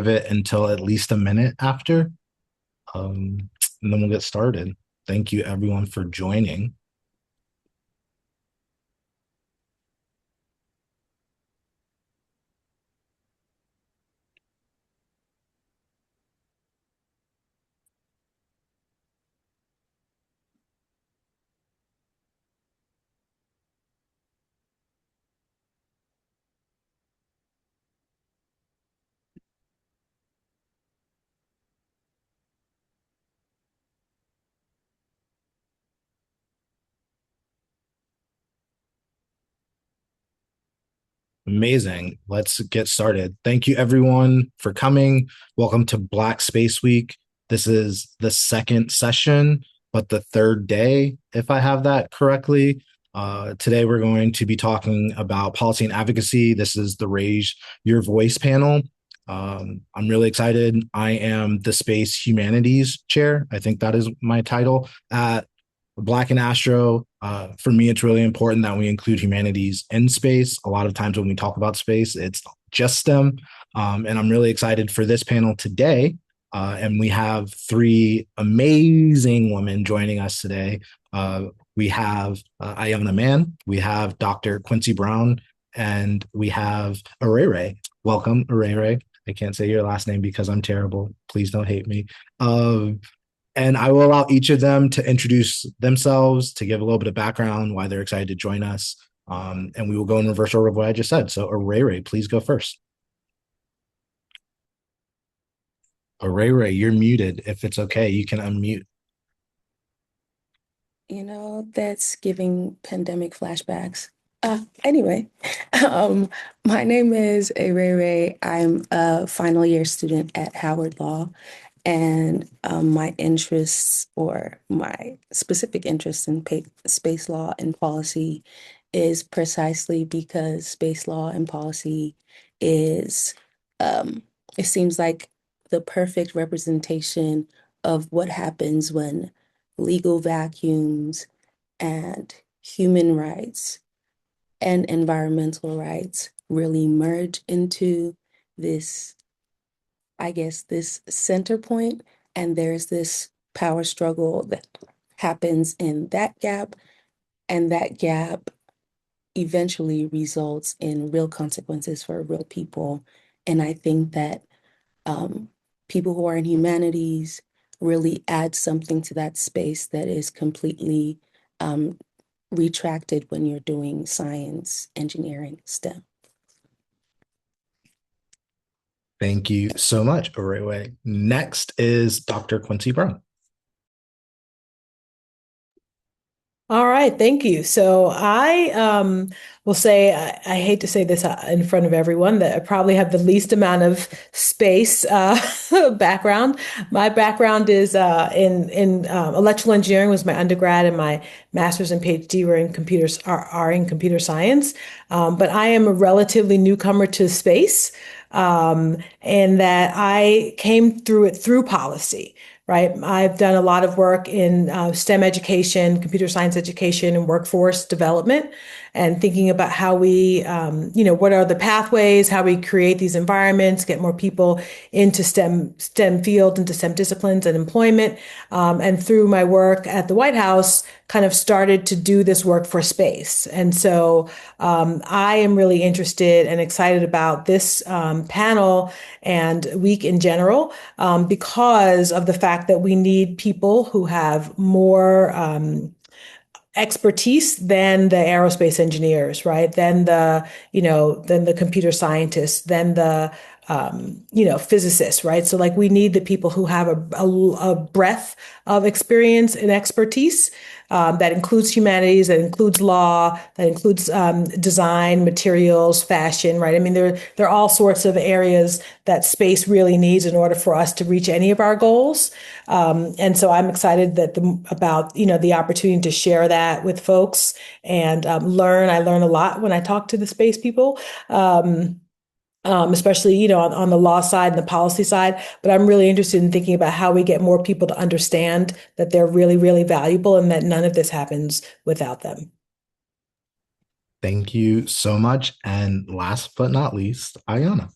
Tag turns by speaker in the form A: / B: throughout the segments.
A: it until at least a minute after, um, and then we'll get started. Thank you, everyone, for joining. Amazing. Let's get started. Thank you, everyone, for coming. Welcome to Black Space Week. This is the second session, but the third day, if I have that correctly. Today, we're going to be talking about policy and advocacy. This is the Raise Your Voice panel. I'm really excited. I am the Space Humanities Chair. I think that is my title at Black and Astro. For me, it's really important that we include humanities in space. A lot of times when we talk about space, it's just STEM. And I'm really excited for this panel today. And we have three amazing women joining us today. We have Iona Mann, we have Dr. Quincy Brown, and we have Arere. Welcome, Arere. I can't say your last name because I'm terrible. Please don't hate me. And I will allow each of them to introduce themselves, to give a little bit of background, why they're excited to join us. And we will go in reverse order of what I just said. So Arere, please go first. Arere, you're muted. If it's okay, you can unmute.
B: That's giving pandemic flashbacks. Anyway, um, my name is Arere. I'm a final year student at Howard Law, and my interests or my specific interest in space law and policy is precisely because space law and policy is, um, it seems like the perfect representation of what happens when legal vacuums and human rights and environmental rights really merge into this, I guess, this center point, and there's this power struggle that happens in that gap, and that gap eventually results in real consequences for real people. And I think that um, people who are in humanities really add something to that space that is completely um, retracted when you're doing science, engineering, STEM.
A: Thank you so much, Arere. Next is Dr. Quincy Brown.
C: All right, thank you. So I will say, I hate to say this in front of everyone, that I probably have the least amount of space background. My background is in electrical engineering was my undergrad, and my master's and PhD were in computers are in computer science. But I am a relatively newcomer to space, and that I came through it through policy. Right. I've done a lot of work in STEM education, computer science education, and workforce development, and thinking about how we, what are the pathways, how we create these environments, get more people into STEM fields, into STEM disciplines and employment. And through my work at the White House, kind of started to do this work for space. And so I am really interested and excited about this panel and week in general, because of the fact that we need people who have more expertise than the aerospace engineers, right? Than the computer scientists, than the physicists, right? So like we need the people who have a breadth of experience and expertise, that includes humanities, that includes law, that includes design, materials, fashion, right? I mean, there are all sorts of areas that space really needs in order for us to reach any of our goals. And so I'm excited about the opportunity to share that with folks and learn. I learn a lot when I talk to the space people. Especially, on the law side and the policy side. But I'm really interested in thinking about how we get more people to understand that they're really, really valuable and that none of this happens without them.
A: Thank you so much. And last but not least, Ayana.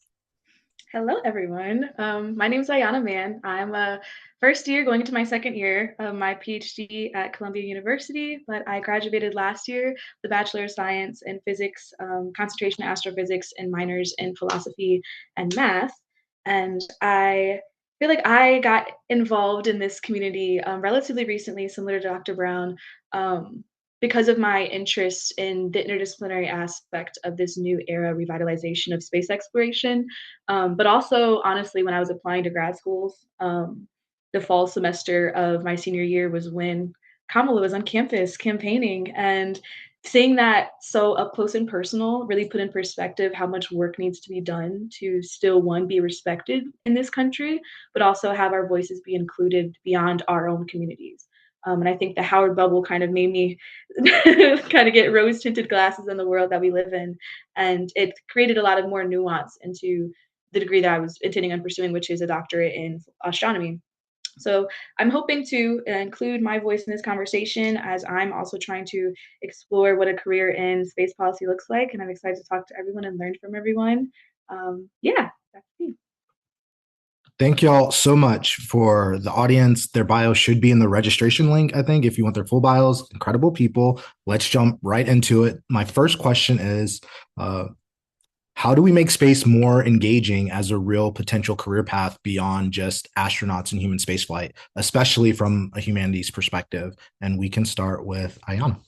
D: Hello, everyone. My name is Ayana Mann. I'm a first year going into my second year of my PhD at Columbia University, but I graduated last year with a Bachelor of Science in Physics, concentration in astrophysics, and minors in philosophy and math. And I feel like I got involved in this community relatively recently, similar to Dr. Brown. Um, because of my interest in the interdisciplinary aspect of this new era revitalization of space exploration, but also, honestly, when I was applying to grad schools, the fall semester of my senior year was when Kamala was on campus campaigning, and seeing that so up close and personal really put in perspective how much work needs to be done to still, one, be respected in this country, but also have our voices be included beyond our own communities. And I think the Howard bubble kind of made me kind of get rose tinted glasses in the world that we live in. And it created a lot of more nuance into the degree that I was intending on pursuing, which is a doctorate in astronomy. So I'm hoping to include my voice in this conversation as I'm also trying to explore what a career in space policy looks like. And I'm excited to talk to everyone and learn from everyone. Yeah, that's me.
A: Thank y'all so much for the audience. Their bio should be in the registration link, I think, if you want their full bios. Incredible people. Let's jump right into it. My first question is, how do we make space more engaging as a real potential career path beyond just astronauts and human spaceflight, especially from a humanities perspective? And we can start with Ayana.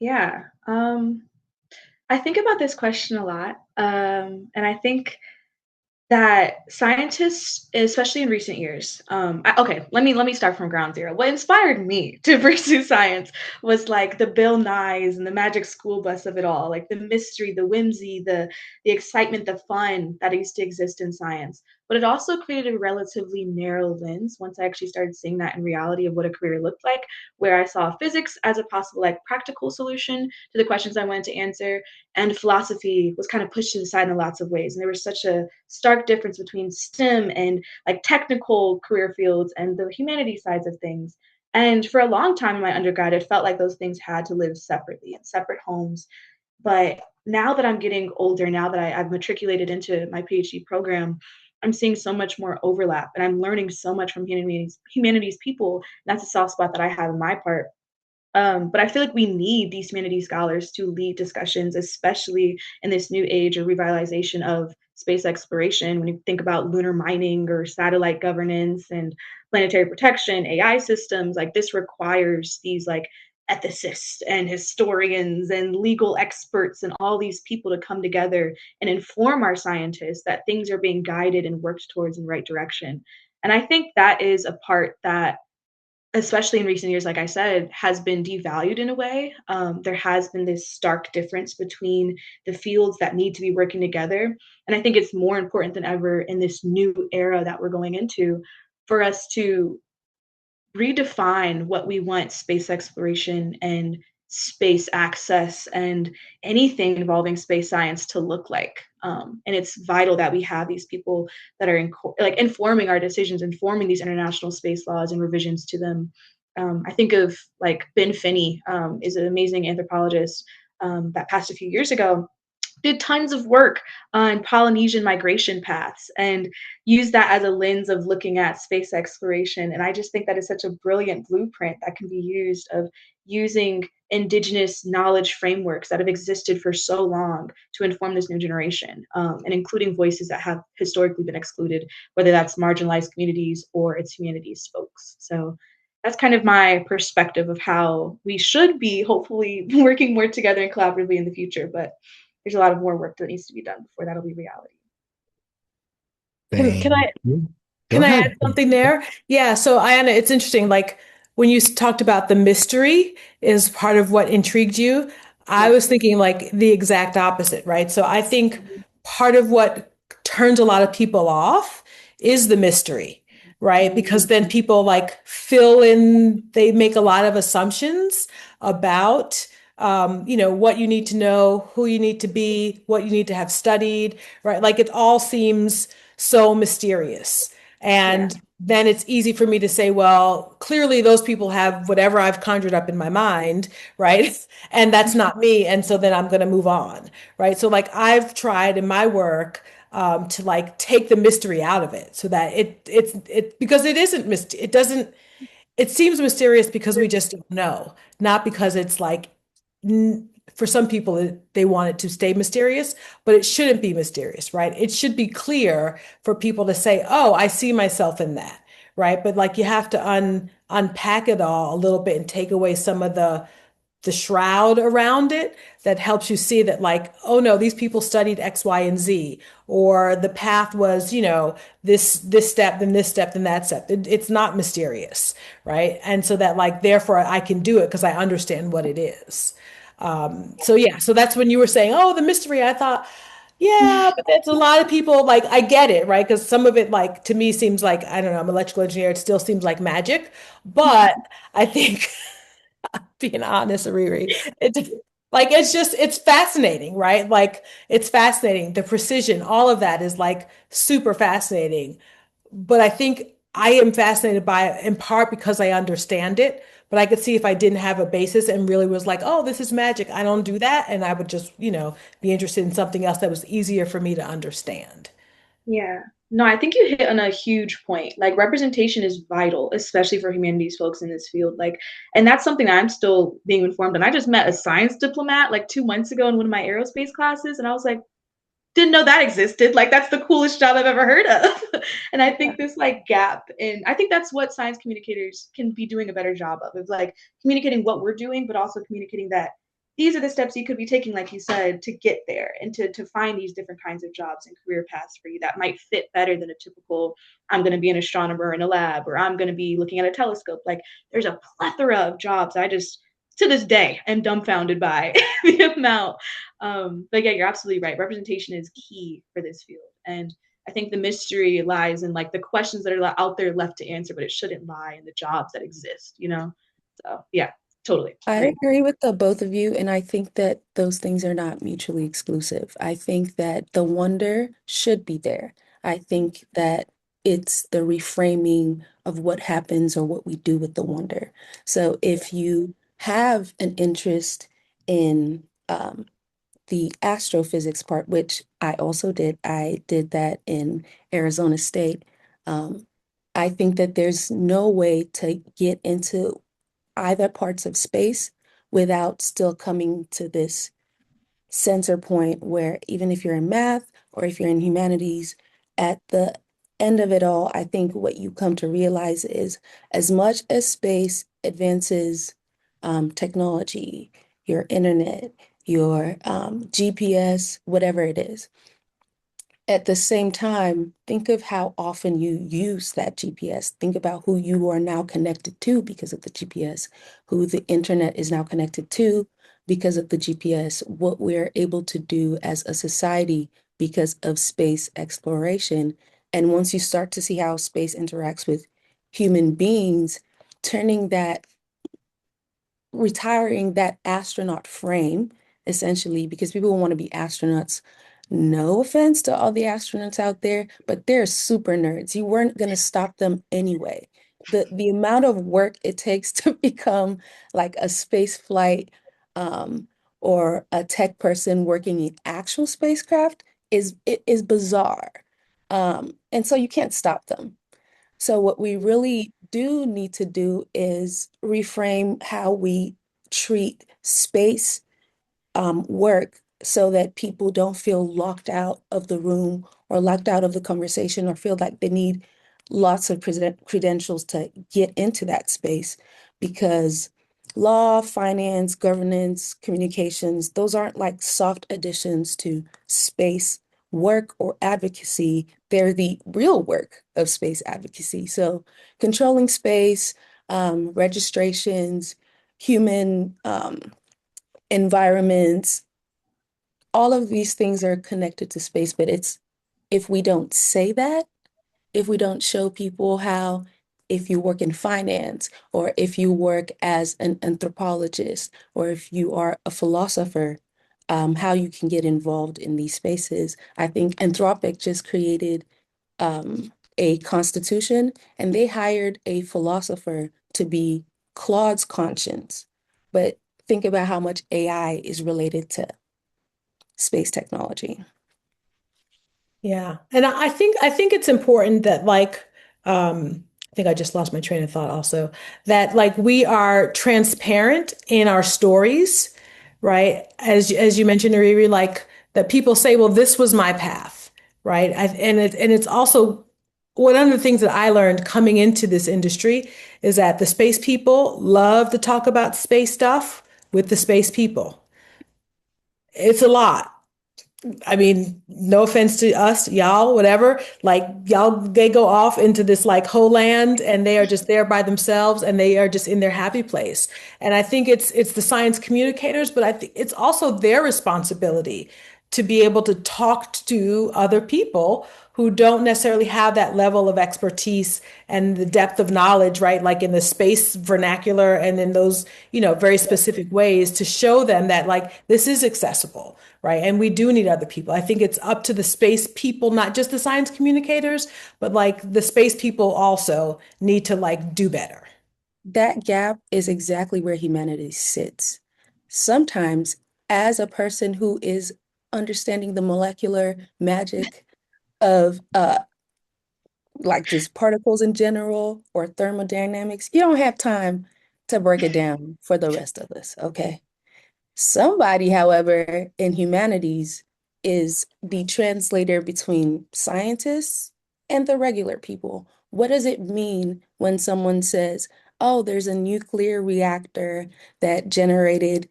D: Yeah. I think about this question a lot. And I think that scientists, especially in recent years, okay, let me start from ground zero. What inspired me to pursue science was like the Bill Nyes and the magic school bus of it all, like the mystery, the whimsy, the excitement, the fun that used to exist in science. But it also created a relatively narrow lens once I actually started seeing that in reality of what a career looked like, where I saw physics as a possible like practical solution to the questions I wanted to answer, and philosophy was kind of pushed to the side in lots of ways. And there was such a stark difference between STEM and like technical career fields and the humanities sides of things. And for a long time in my undergrad, it felt like those things had to live separately in separate homes. But now that I'm getting older, now that I've matriculated into my PhD program, I'm seeing so much more overlap and I'm learning so much from humanities people. That's a soft spot that I have in my part. But I feel like we need these humanities scholars to lead discussions, especially in this new age of revitalization of space exploration. When you think about lunar mining or satellite governance and planetary protection, AI systems, like this requires these like ethicists and historians and legal experts and all these people to come together and inform our scientists that things are being guided and worked towards in the right direction. And I think that is a part that, especially in recent years, like I said, has been devalued in a way. There has been this stark difference between the fields that need to be working together. And I think it's more important than ever in this new era that we're going into for us to redefine what we want space exploration and space access and anything involving space science to look like. And it's vital that we have these people that are like informing our decisions, informing these international space laws and revisions to them. I think of like Ben Finney is an amazing anthropologist that passed a few years ago, did tons of work on Polynesian migration paths and used that as a lens of looking at space exploration. And I just think that is such a brilliant blueprint that can be used of using indigenous knowledge frameworks that have existed for so long to inform this new generation, and including voices that have historically been excluded, whether that's marginalized communities or its humanities folks. So that's kind of my perspective of how we should be hopefully working more together and collaboratively in the future. But there's a lot of more work that needs to be done before that'll be reality.
C: Can
A: Thank
C: can I
A: you. Go
C: Can I add
A: ahead.
C: something there? Yeah, so Ayana, it's interesting. Like when you talked about the mystery is part of what intrigued you, I
D: Yep.
C: was thinking like the exact opposite, right? So I think part of what turns a lot of people off is the mystery, right?
D: Mm-hmm.
C: Because then people like fill in, they make a lot of assumptions about what you need to know, who you need to be, what you need to have studied, right? Like it all seems so mysterious.
D: Yeah.
C: And then it's easy for me to say, well, clearly those people have whatever I've conjured up in my mind, right? And that's not me. And so then I'm going to move on, right? So, like, I've tried in my work to like take the mystery out of it so that it because it isn't it doesn't it seems mysterious because we just don't know, not because it's like for some people they want it to stay mysterious, but it shouldn't be mysterious, right? It should be clear for people to say, "Oh, I see myself in that." Right? But like you have to unpack it all a little bit and take away some of the shroud around it that helps you see that like, oh no, these people studied X, Y, and Z, or the path was, this step, then this step, then that step. It's not mysterious, right? And so that like, therefore I can do it because I understand what it is. So yeah, so that's when you were saying, oh, the mystery. I thought, yeah, but that's a lot of people like I get it, right? Because some of it, like to me, seems like I don't know. I'm an electrical engineer. It still seems like magic, but I think being honest, Riri. It's like it's fascinating, right? Like it's fascinating. The precision, all of that is like super fascinating. But I think I am fascinated by it in part because I understand it. But I could see if I didn't have a basis and really was like, oh, this is magic. I don't do that. And I would just, be interested in something else that was easier for me to understand.
D: Yeah. No, I think you hit on a huge point. Like representation is vital, especially for humanities folks in this field. Like, and that's something that I'm still being informed. And I just met a science diplomat like 2 months ago in one of my aerospace classes, and I was like, didn't know that existed. Like that's the coolest job I've ever heard of. And I think this like gap, and I think that's what science communicators can be doing a better job of. Is like communicating what we're doing, but also communicating that these are the steps you could be taking, like you said, to get there and to find these different kinds of jobs and career paths for you that might fit better than a typical I'm going to be an astronomer in a lab or I'm going to be looking at a telescope. Like there's a plethora of jobs. I just to this day am dumbfounded by the amount. But yeah, you're absolutely right. Representation is key for this field. And I think the mystery lies in like the questions that are out there left to answer, but it shouldn't lie in the jobs that exist. So yeah, totally
B: I
D: agree.
B: agree with the both of you, and I think that those things are not mutually exclusive. I think that the wonder should be there. I think that it's the reframing of what happens or what we do with the wonder. So if you have an interest in the astrophysics part, which I also did, I did that in Arizona State. Um, I think that there's no way to get into either parts of space without still coming to this center point where even if you're in math or if you're in humanities, at the end of it all, I think what you come to realize is as much as space advances technology, your internet, your GPS, whatever it is, at the same time, think of how often you use that GPS. Think about who you are now connected to because of the GPS, who the internet is now connected to because of the GPS, what we're able to do as a society because of space exploration. And once you start to see how space interacts with human beings, turning that retiring that astronaut frame, essentially, because people want to be astronauts. No offense to all the astronauts out there, but they're super nerds. You weren't going to stop them anyway. The amount of work it takes to become like a space flight or a tech person working in actual spacecraft is bizarre. And so you can't stop them. So what we really do need to do is reframe how we treat space work so that people don't feel locked out of the room or locked out of the conversation or feel like they need lots of credentials to get into that space because law, finance, governance, communications, those aren't like soft additions to space work or advocacy. They're the real work of space advocacy. So controlling space, registrations, human environments, all of these things are connected to space, but it's if we don't say that, if we don't show people how, if you work in finance, or if you work as an anthropologist, or if you are a philosopher, how you can get involved in these spaces. I think Anthropic just created a constitution, and they hired a philosopher to be Claude's conscience. But think about how much AI is related to space technology.
C: Yeah. And I think it's important that like I think I just lost my train of thought also that like we are transparent in our stories, right? As you mentioned, Riri, like that people say, well, this was my path, right? And it's also one of the things that I learned coming into this industry is that the space people love to talk about space stuff with the space people. It's a lot. I mean, no offense to us, y'all, whatever. Like y'all, they go off into this like whole land and they are just there by themselves and they are just in their happy place. And I think it's the science communicators, but I think it's also their responsibility to be able to talk to other people who don't necessarily have that level of expertise and the depth of knowledge, right? Like in the space vernacular and in those, very specific ways to show them that like this is accessible, right? And we do need other people. I think it's up to the space people, not just the science communicators, but like the space people also need to like do better.
B: That gap is exactly where humanity sits. Sometimes, as a person who is understanding the molecular magic of like just particles in general or thermodynamics, you don't have time to break it down for the rest of us, okay? Somebody, however, in humanities is the translator between scientists and the regular people. What does it mean when someone says, oh, there's a nuclear reactor that generated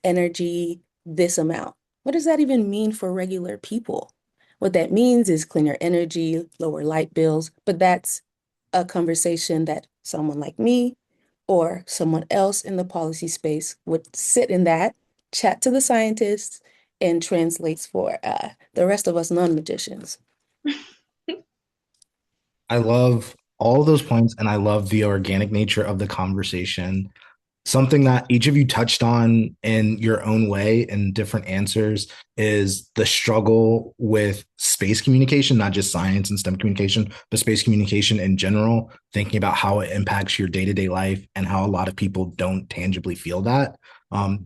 B: energy this amount? What does that even mean for regular people? What that means is cleaner energy, lower light bills, but that's a conversation that someone like me or someone else in the policy space would sit in that, chat to the scientists, and translates for the rest of us non-magicians.
A: I love all of those points, and I love the organic nature of the conversation. Something that each of you touched on in your own way in different answers is the struggle with space communication, not just science and STEM communication, but space communication in general, thinking about how it impacts your day-to-day life and how a lot of people don't tangibly feel that.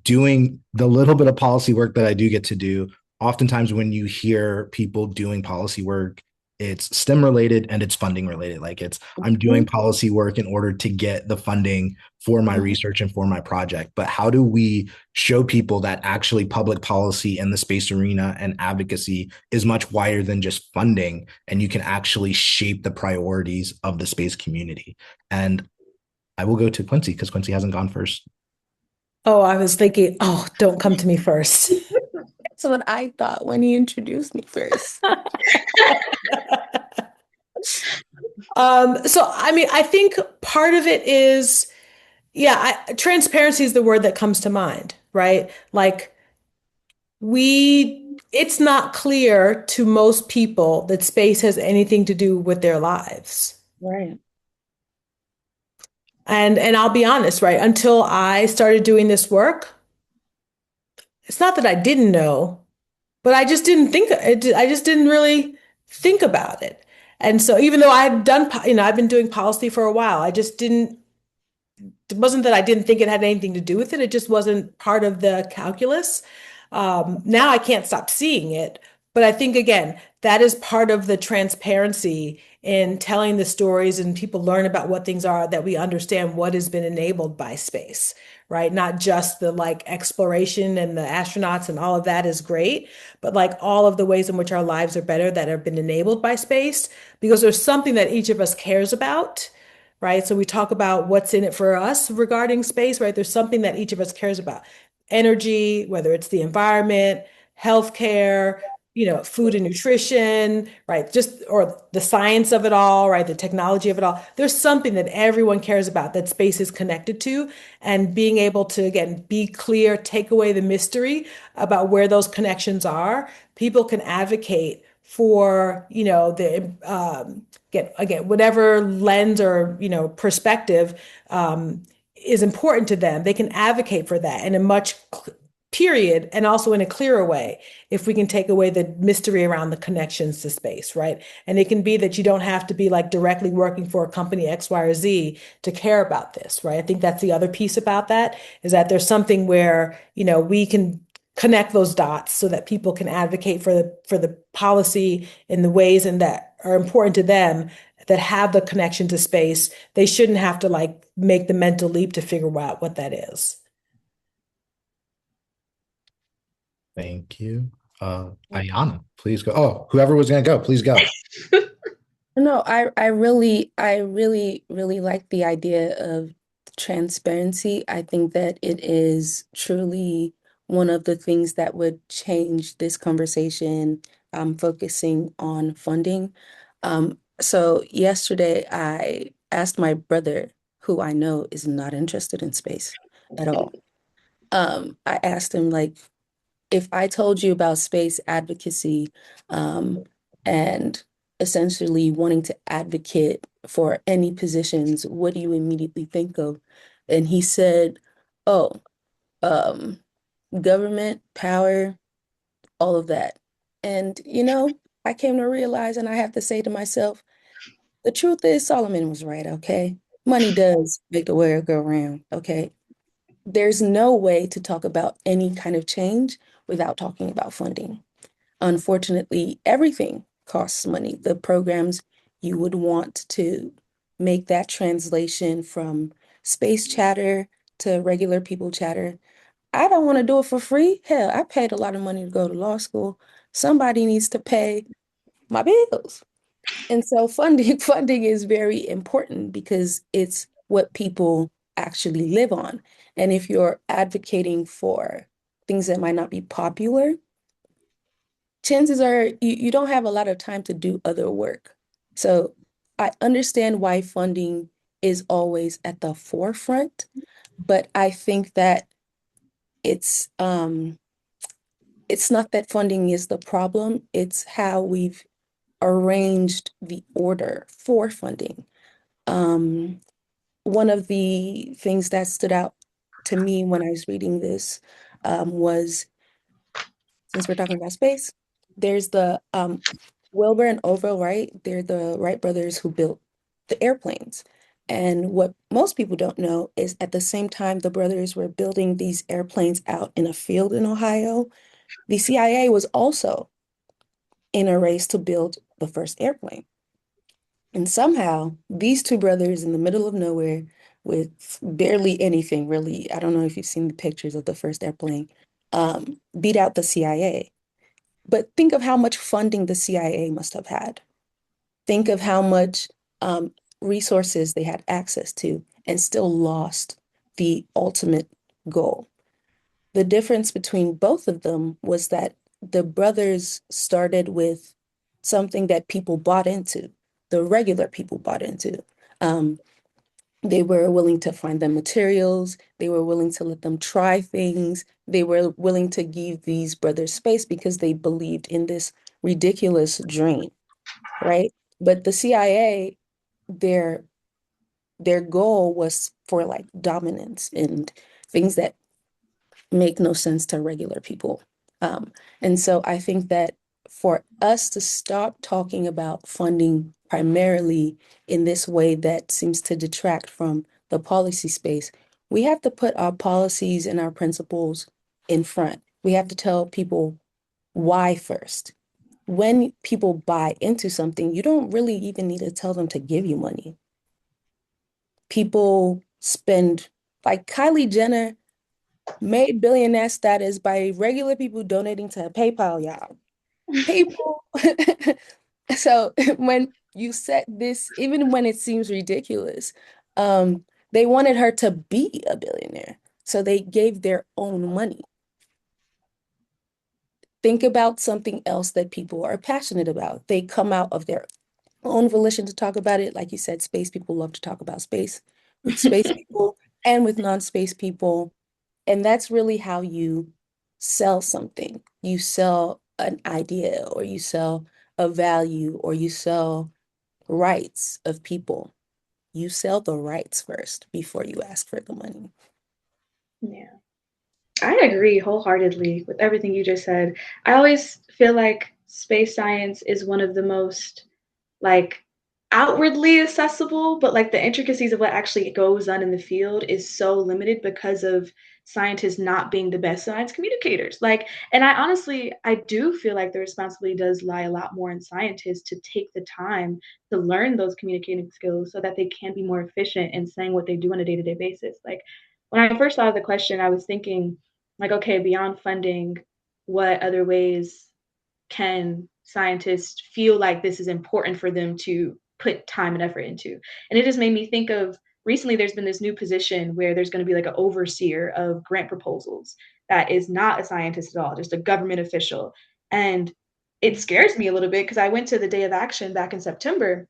A: Doing the little bit of policy work that I do get to do, oftentimes when you hear people doing policy work, it's STEM related and it's funding related. Like it's I'm doing
B: Mhm.
A: policy work in order to get the funding for my research and for my project. But how do we show people that actually public policy in the space arena and advocacy is much wider than just funding, and you can actually shape the priorities of the space community? And I will go to Quincy because Quincy hasn't gone first.
C: Oh, I was thinking, oh, don't come to me first.
B: That's what I thought when he introduced me first.
C: So I mean, I think part of it is, yeah, transparency is the word that comes to mind, right? Like it's not clear to most people that space has anything to do with their lives.
B: Right.
C: And I'll be honest, right? Until I started doing this work, it's not that I didn't know, but I just didn't think I just didn't really think about it. And so even though I had done, I've been doing policy for a while, I just didn't it wasn't that I didn't think it had anything to do with it. It just wasn't part of the calculus. Now I can't stop seeing it. But I think, again, that is part of the transparency in telling the stories and people learn about what things are, that we understand what has been enabled by space, right? Not just the like exploration and the astronauts and all of that is great, but like all of the ways in which our lives are better that have been enabled by space, because there's something that each of us cares about, right? So we talk about what's in it for us regarding space, right? There's something that each of us cares about. Energy, whether it's the environment, healthcare, food and nutrition, right? Just or the science of it all, right? The technology of it all. There's something that everyone cares about that space is connected to, and being able to again be clear, take away the mystery about where those connections are. People can advocate for, the get again whatever lens or perspective is important to them. They can advocate for that in a much period and also in a clearer way if we can take away the mystery around the connections to space, right? And it can be that you don't have to be like directly working for a company X, Y, or Z to care about this, right? I think that's the other piece about that is that there's something where we can connect those dots so that people can advocate for the policy in the ways and that are important to them that have the connection to space. They shouldn't have to like make the mental leap to figure out what that is.
A: Thank you. Ayana, please go. Oh, whoever was going to go, please go.
B: No, I really like the idea of transparency. I think that it is truly one of the things that would change this conversation, focusing on funding. So yesterday I asked my brother, who I know is not interested in space at all. I asked him like, if I told you about space advocacy, and essentially wanting to advocate for any positions, what do you immediately think of? And he said, oh, um, government, power, all of that. And, I came to realize, and I have to say to myself, the truth is Solomon was right, okay? Money does make the world go round, okay? There's no way to talk about any kind of change without talking about funding. Unfortunately, everything costs money. The programs you would want to make that translation from space chatter to regular people chatter. I don't want to do it for free. Hell, I paid a lot of money to go to law school. Somebody needs to pay my bills. And so funding is very important because it's what people actually live on. And if you're advocating for things that might not be popular, chances are you don't have a lot of time to do other work. So I understand why funding is always at the forefront, but I think that it's um it's not that funding is the problem, it's how we've arranged the order for funding. Um, One of the things that stood out to me when I was reading this, was, since we're talking about space, there's the Wilbur and Orville Wright. They're the Wright brothers who built the airplanes. And what most people don't know is at the same time the brothers were building these airplanes out in a field in Ohio, the CIA was also in a race to build the first airplane. And somehow these two brothers in the middle of nowhere with barely anything really, I don't know if you've seen the pictures of the first airplane, beat out the CIA. But think of how much funding the CIA must have had. Think of how much resources they had access to and still lost the ultimate goal. The difference between both of them was that the brothers started with something that people bought into, the regular people bought into. Um, they were willing to find them materials. They were willing to let them try things. They were willing to give these brothers space because they believed in this ridiculous dream, right? But the CIA, their their goal was for like dominance and things that make no sense to regular people. Um, and so I think that for us to stop talking about funding primarily in this way that seems to detract from the policy space, we have to put our policies and our principles in front. We have to tell people why first. When people buy into something, you don't really even need to tell them to give you money. People spend, like Kylie Jenner made billionaire status by regular people donating to PayPal, y'all. People. So when you set this, even when it seems ridiculous, they wanted her to be a billionaire. So they gave their own money. Think about something else that people are passionate about. They come out of their own volition to talk about it. Like you said, space people love to talk about space with space people and with non-space people. And that's really how you sell something. You sell an idea, or you sell a value, or you sell rights of people. You sell the rights first before you ask for the money.
D: Yeah. I agree wholeheartedly with everything you just said. I always feel like space science is one of the most like outwardly accessible, but like the intricacies of what actually goes on in the field is so limited because of scientists not being the best science communicators. Like, and I do feel like the responsibility does lie a lot more in scientists to take the time to learn those communicating skills so that they can be more efficient in saying what they do on a day-to-day basis. Like, when I first thought of the question, I was thinking, like, okay, beyond funding, what other ways can scientists feel like this is important for them to put time and effort into? And it just made me think of recently there's been this new position where there's going to be like an overseer of grant proposals that is not a scientist at all, just a government official. And it scares me a little bit because I went to the Day of Action back in September,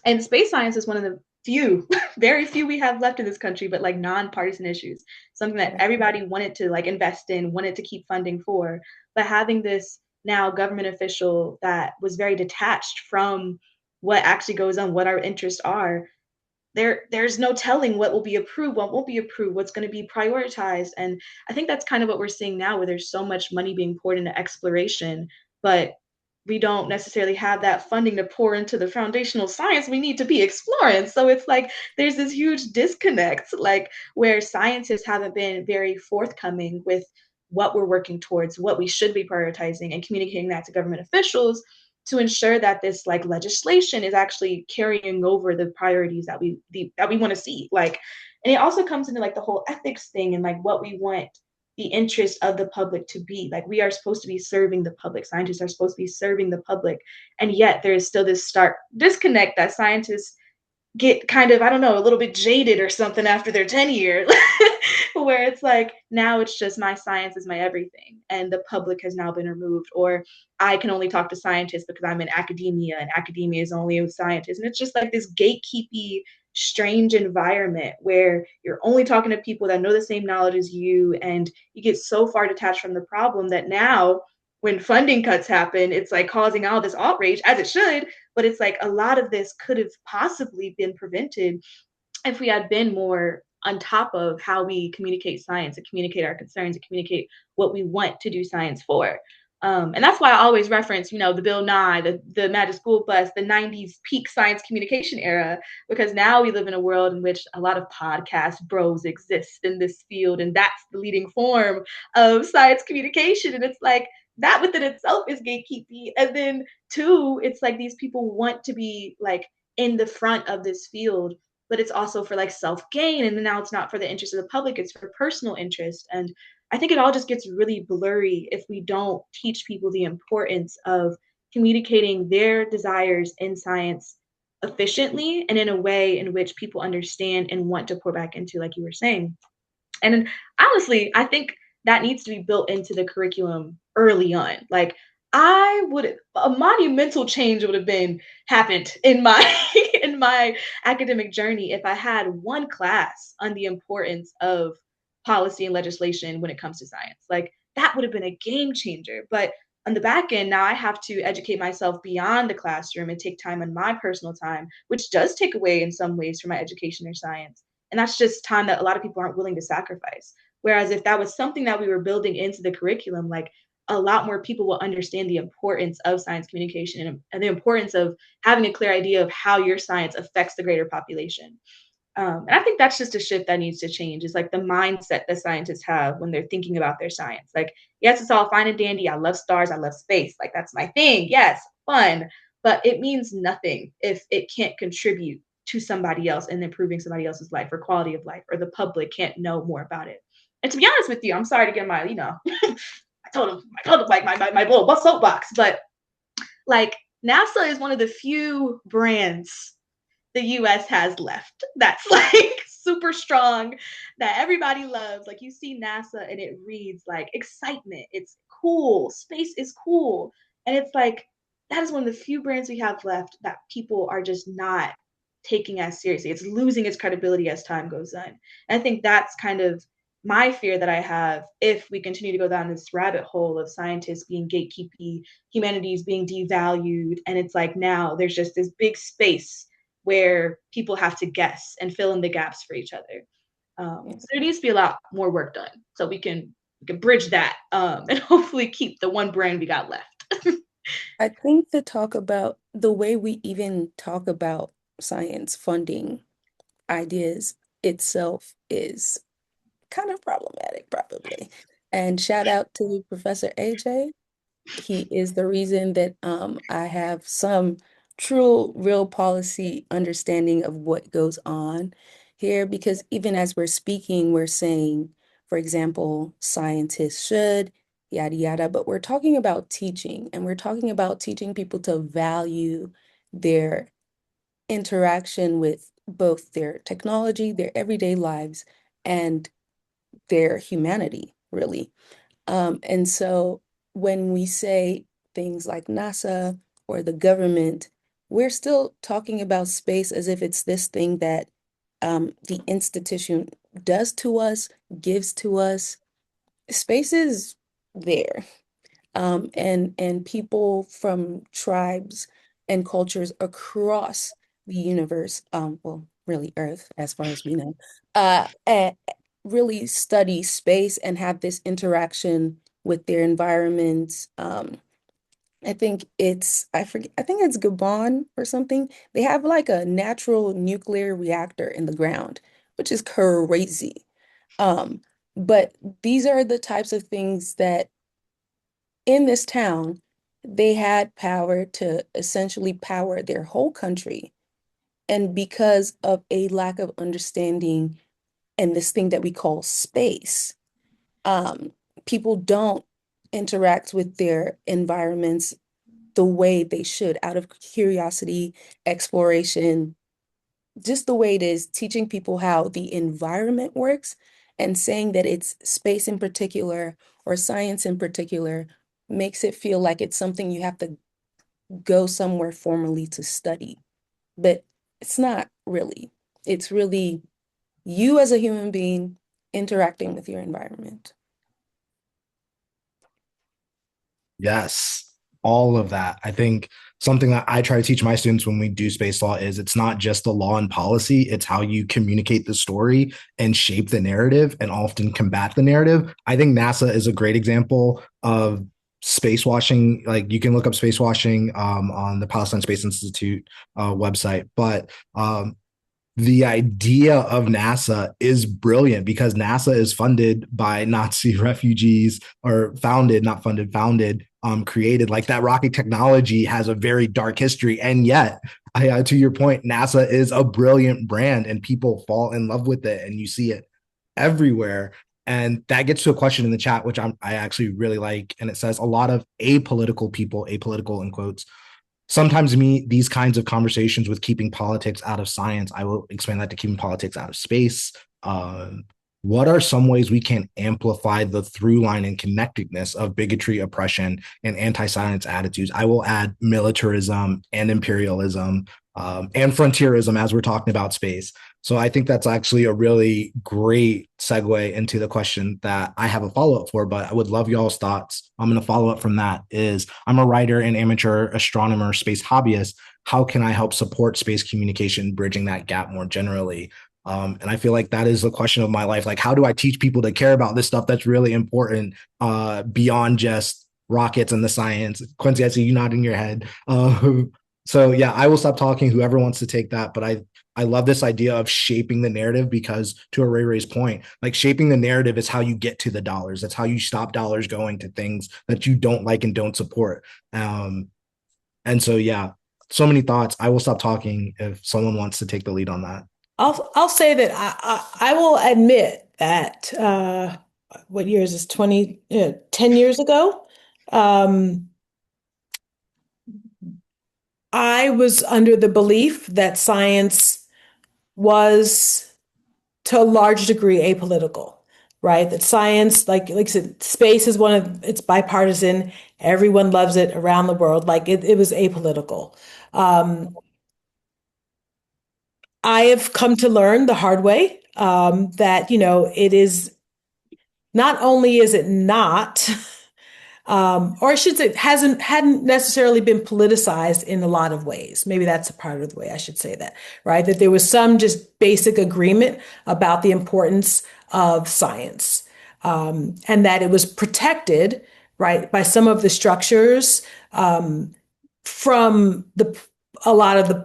D: and space science is one of the few, very few we have left in this country, but like nonpartisan issues, something that everybody wanted to like invest in, wanted to keep funding for. But having this now government official that was very detached from what actually goes on, what our interests are, there's no telling what will be approved, what won't be approved, what's going to be prioritized. And I think that's kind of what we're seeing now, where there's so much money being poured into exploration, but we don't necessarily have that funding to pour into the foundational science we need to be exploring. So it's like there's this huge disconnect, like where scientists haven't been very forthcoming with what we're working towards, what we should be prioritizing, and communicating that to government officials to ensure that this like legislation is actually carrying over the priorities that we want to see. Like, and it also comes into like the whole ethics thing and like what we want the interest of the public to be. Like, we are supposed to be serving the public, scientists are supposed to be serving the public, and yet there is still this stark disconnect that scientists get kind of, I don't know, a little bit jaded or something after their tenure, where it's like, now it's just my science is my everything, and the public has now been removed, or I can only talk to scientists because I'm in academia, and academia is only with scientists. And it's just like this gatekeepy, strange environment where you're only talking to people that know the same knowledge as you, and you get so far detached from the problem that now when funding cuts happen, it's like causing all this outrage, as it should, but it's like a lot of this could have possibly been prevented if we had been more on top of how we communicate science and communicate our concerns and communicate what we want to do science for. And that's why I always reference, the Bill Nye, the Magic School Bus, the 90s peak science communication era, because now we live in a world in which a lot of podcast bros exist in this field, and that's the leading form of science communication. And it's like, that within itself is gatekeeping. And then two, it's like these people want to be like in the front of this field, but it's also for like self gain. And now it's not for the interest of the public, it's for personal interest. And I think it all just gets really blurry if we don't teach people the importance of communicating their desires in science efficiently and in a way in which people understand and want to pour back into, like you were saying. And honestly, I think that needs to be built into the curriculum early on. Like, I would a monumental change would have been happened in my in my academic journey if I had one class on the importance of policy and legislation when it comes to science. Like, that would have been a game changer. But on the back end, now I have to educate myself beyond the classroom and take time on my personal time, which does take away in some ways from my education or science. And that's just time that a lot of people aren't willing to sacrifice. Whereas if that was something that we were building into the curriculum, like, a lot more people will understand the importance of science communication, and the importance of having a clear idea of how your science affects the greater population. And I think that's just a shift that needs to change. Is like the mindset that scientists have when they're thinking about their science. Like, yes, it's all fine and dandy. I love stars. I love space. Like, that's my thing. Yes, fun. But it means nothing if it can't contribute to somebody else and improving somebody else's life or quality of life, or the public can't know more about it. And to be honest with you, I'm sorry to get my, I told him like my little soapbox, but like, NASA is one of the few brands the US has left that's like super strong, that everybody loves. Like, you see NASA and it reads like excitement. It's cool. Space is cool. And it's like, that is one of the few brands we have left that people are just not taking as seriously. It's losing its credibility as time goes on. And I think that's kind of my fear that I have if we continue to go down this rabbit hole of scientists being gatekeepy, humanities being devalued. And it's like now there's just this big space where people have to guess and fill in the gaps for each other. So there needs to be a lot more work done so we can bridge that, and hopefully keep the one brand we got left.
B: I think the way we even talk about science funding ideas itself is kind of problematic, probably. And shout out to Professor AJ. He is the reason that I have some true, real policy understanding of what goes on here. Because even as we're speaking, we're saying, for example, scientists should, yada, yada, but we're talking about teaching, and we're talking about teaching people to value their interaction with both their technology, their everyday lives, and their humanity, really. And so when we say things like NASA or the government, we're still talking about space as if it's this thing that the institution does to us, gives to us. Space is there. And people from tribes and cultures across the universe, well, really Earth, as far as we know, really study space and have this interaction with their environments. I forget, I think it's Gabon or something. They have like a natural nuclear reactor in the ground, which is crazy. Um, but these are the types of things that in this town, they had power to essentially power their whole country. And because of a lack of understanding and this thing that we call space, um, people don't interact with their environments the way they should out of curiosity, exploration, just the way it is, teaching people how the environment works and saying that it's space in particular or science in particular makes it feel like it's something you have to go somewhere formally to study. But it's not really. It's really you as a human being interacting with your environment.
A: Yes, all of that. I think something that I try to teach my students when we do space law is it's not just the law and policy, it's how you communicate the story and shape the narrative and often combat the narrative. I think NASA is a great example of space washing. Like you can look up space washing on the Palestine Space Institute website, but the idea of NASA is brilliant because NASA is funded by Nazi refugees or founded, not funded, founded, created. Like that rocket technology has a very dark history. And yet, to your point, NASA is a brilliant brand and people fall in love with it and you see it everywhere. And that gets to a question in the chat, which I actually really like. And it says a lot of apolitical people, apolitical in quotes, sometimes me these kinds of conversations with keeping politics out of science. I will expand that to keeping politics out of space. What are some ways we can amplify the through line and connectedness of bigotry, oppression, and anti-science attitudes? I will add militarism and imperialism and frontierism as we're talking about space. So I think that's actually a really great segue into the question that I have a follow-up for, but I would love y'all's thoughts. I'm going to follow up from that is I'm a writer and amateur astronomer, space hobbyist. How can I help support space communication, bridging that gap more generally? And I feel like that is the question of my life. Like, how do I teach people to care about this stuff that's really important beyond just rockets and the science? Quincy, I see you nodding your head. So yeah, I will stop talking. Whoever wants to take that, but I love this idea of shaping the narrative because to Ray Ray's point, like shaping the narrative is how you get to the dollars. That's how you stop dollars going to things that you don't like and don't support. And so yeah, so many thoughts. I will stop talking if someone wants to take the lead on that.
C: I'll say that I will admit that what year is this? 10 years ago. Um, I was under the belief that science was to a large degree apolitical, right? That science, like I said, space is it's bipartisan. Everyone loves it around the world. Like it was apolitical. Um, I have come to learn the hard way that, it is not only is it not, or I should say, it hadn't necessarily been politicized in a lot of ways. Maybe that's a part of the way I should say that, right? That there was some just basic agreement about the importance of science, and that it was protected, right, by some of the structures from the a lot of the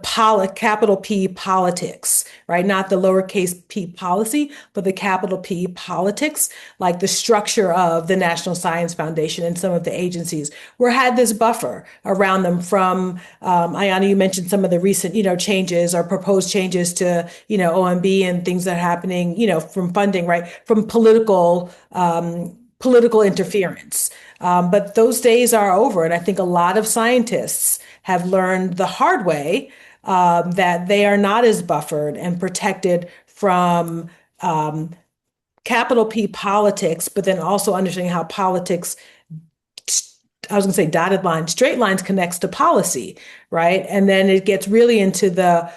C: capital P politics, right? Not the lowercase p policy, but the capital P politics, like the structure of the National Science Foundation and some of the agencies, where had this buffer around them from, Ayana, you mentioned some of the recent, changes or proposed changes to, OMB and things that are happening, from funding, right? From political interference. But those days are over. And I think a lot of scientists have learned the hard way that they are not as buffered and protected from capital P politics, but then also understanding how politics, I was going to say dotted lines, straight lines connects to policy, right? And then it gets really into the,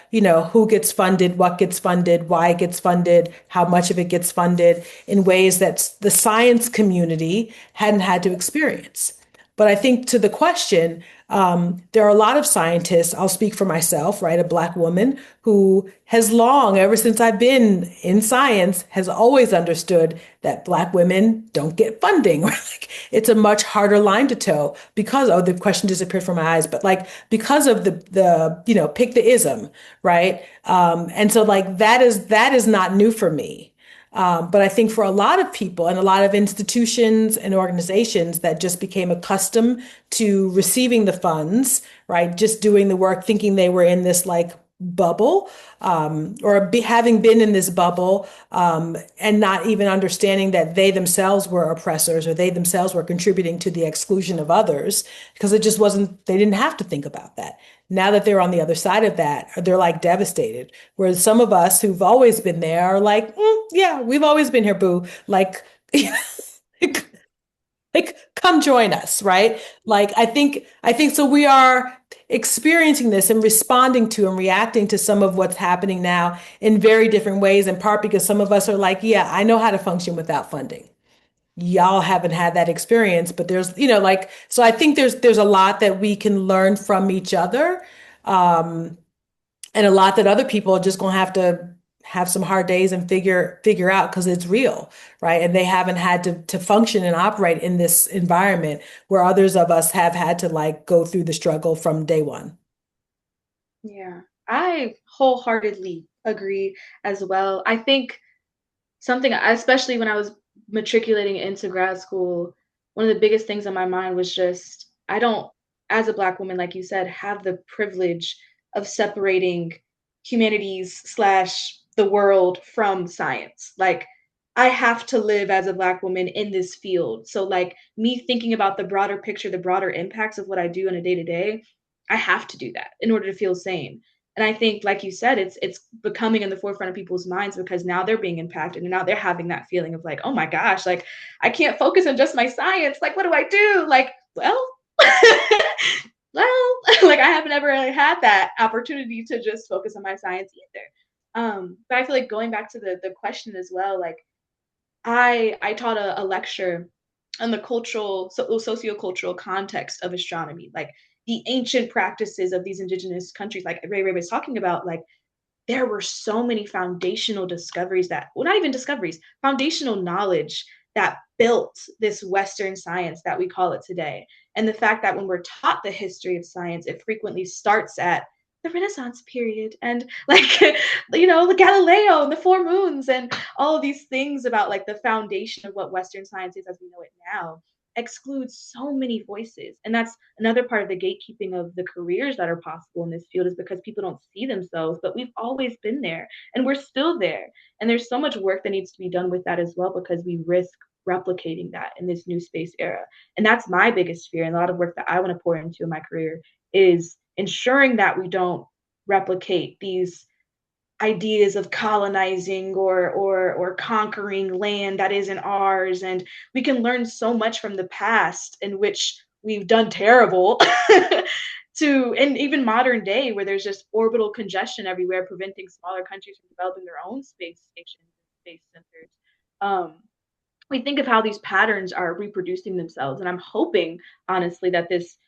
C: who gets funded, what gets funded, why it gets funded, how much of it gets funded in ways that the science community hadn't had to experience. But I think to the question, there are a lot of scientists, I'll speak for myself, right? A Black woman who has long, ever since I've been in science, has always understood that Black women don't get funding. Like, it's a much harder line to toe because, oh, the question disappeared from my eyes, but like because of pick the ism, right? And so like that is not new for me. But I think for a lot of people and a lot of institutions and organizations that just became accustomed to receiving the funds, right? Just doing the work, thinking they were in this like bubble, having been in this bubble, and not even understanding that they themselves were oppressors or they themselves were contributing to the exclusion of others because it just wasn't, they didn't have to think about that. Now that they're on the other side of that, they're like devastated. Whereas some of us who've always been there are like, yeah, we've always been here, boo. Like, like come join us, right? Like I think so we are experiencing this and responding to and reacting to some of what's happening now in very different ways, in part because some of us are like, yeah, I know how to function without funding. Y'all haven't had that experience, but there's, like, so I think there's a lot that we can learn from each other, and a lot that other people are just gonna have to have some hard days and figure out because it's real, right? And they haven't had to function and operate in this environment where others of us have had to like go through the struggle from day one.
D: Yeah, I wholeheartedly agree as well. I think something, especially when I was matriculating into grad school, one of the biggest things on my mind was just I don't, as a Black woman, like you said, have the privilege of separating humanities slash the world from science. Like, I have to live as a Black woman in this field. So, like, me thinking about the broader picture, the broader impacts of what I do on a day to day, I have to do that in order to feel sane. And I think, like you said, it's becoming in the forefront of people's minds because now they're being impacted and now they're having that feeling of like, oh my gosh, like I can't focus on just my science. Like, what do I do? Like, well, well, like I haven't ever really had that opportunity to just focus on my science either. But I feel like going back to the question as well, like I taught a lecture on the sociocultural context of astronomy, like the ancient practices of these indigenous countries, like Ray was talking about, like there were so many foundational discoveries that, well, not even discoveries, foundational knowledge that built this Western science that we call it today. And the fact that when we're taught the history of science, it frequently starts at the Renaissance period and like, the Galileo and the four moons and all of these things about like the foundation of what Western science is as we know it now excludes so many voices. And that's another part of the gatekeeping of the careers that are possible in this field is because people don't see themselves, but we've always been there and we're still there. And there's so much work that needs to be done with that as well because we risk replicating that in this new space era. And that's my biggest fear. And a lot of work that I want to pour into in my career is ensuring that we don't replicate these ideas of colonizing or conquering land that isn't ours, and we can learn so much from the past in which we've done terrible to, and even modern day where there's just orbital congestion everywhere preventing smaller countries from developing their own space stations and space centers. We think of how these patterns are reproducing themselves, and I'm hoping honestly that this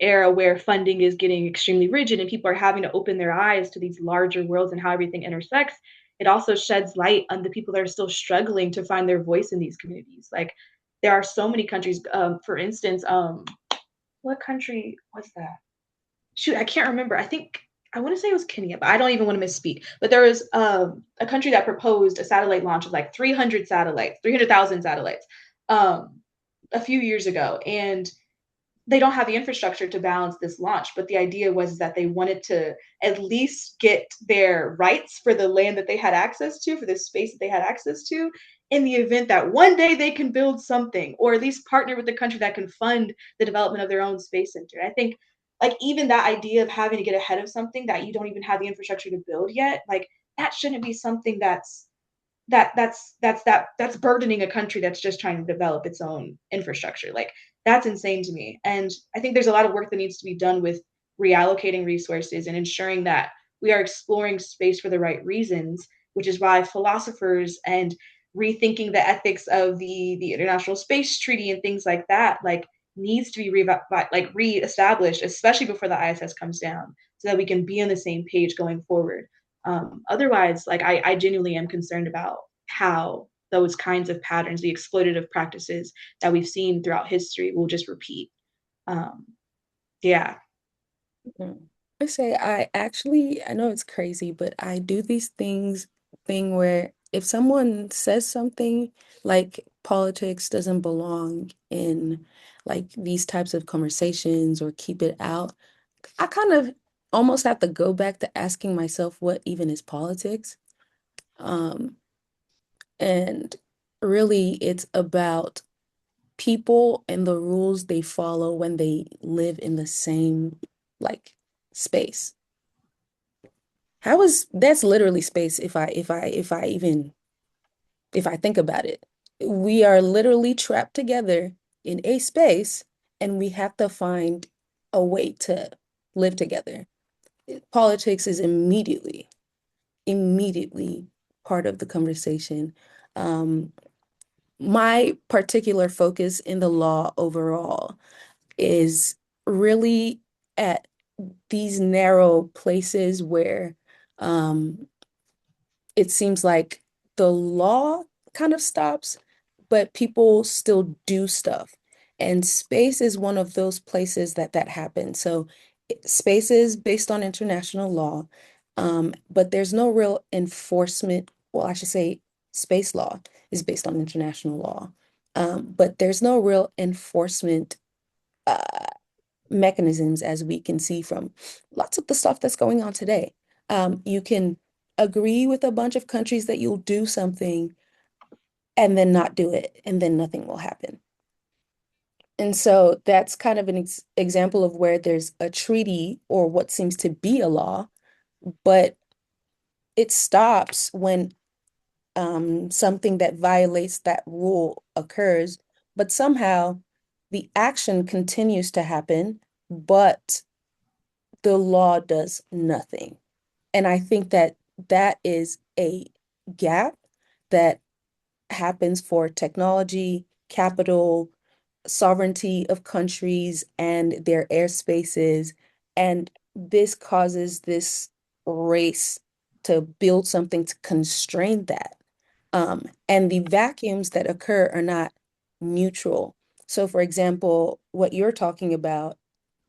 D: era where funding is getting extremely rigid and people are having to open their eyes to these larger worlds and how everything intersects, it also sheds light on the people that are still struggling to find their voice in these communities. Like there are so many countries, for instance, what country was that? Shoot, I can't remember. I think I want to say it was Kenya, but I don't even want to misspeak. But there was a country that proposed a satellite launch of like 300 satellites, 300,000 satellites, um, a few years ago, and they don't have the infrastructure to balance this launch. But the idea was that they wanted to at least get their rights for the land that they had access to, for the space that they had access to, in the event that one day they can build something, or at least partner with the country that can fund the development of their own space center. I think like even that idea of having to get ahead of something that you don't even have the infrastructure to build yet, like that shouldn't be something that's burdening a country that's just trying to develop its own infrastructure. Like that's insane to me. And I think there's a lot of work that needs to be done with reallocating resources and ensuring that we are exploring space for the right reasons, which is why philosophers and rethinking the ethics of the International Space Treaty and things like that, like needs to be reestablished, especially before the ISS comes down, so that we can be on the same page going forward. Otherwise, like I genuinely am concerned about how those kinds of patterns, the exploitative practices that we've seen throughout history, will just repeat. Um, yeah.
B: Mm. I say I know it's crazy, but I do these thing where if someone says something like politics doesn't belong in like these types of conversations or keep it out, I kind of almost have to go back to asking myself what even is politics. Um, and really it's about people and the rules they follow when they live in the same like space. How is that's literally space if I think about it. We are literally trapped together in a space and we have to find a way to live together. Politics is immediately part of the conversation. Um, my particular focus in the law overall is really at these narrow places where um, it seems like the law kind of stops, but people still do stuff. And space is one of those places that happens. So space is based on international law, but there's no real enforcement. Well, I should say space law is based on international law, but there's no real enforcement uh, mechanisms as we can see from lots of the stuff that's going on today. You can agree with a bunch of countries that you'll do something and then not do it, and then nothing will happen. And so that's kind of an example of where there's a treaty or what seems to be a law, but it stops when something that violates that rule occurs, but somehow the action continues to happen, but the law does nothing. And I think that that is a gap that happens for technology, capital, sovereignty of countries and their airspaces. And this causes this race to build something to constrain that. And the vacuums that occur are not neutral. So, for example, what you're talking about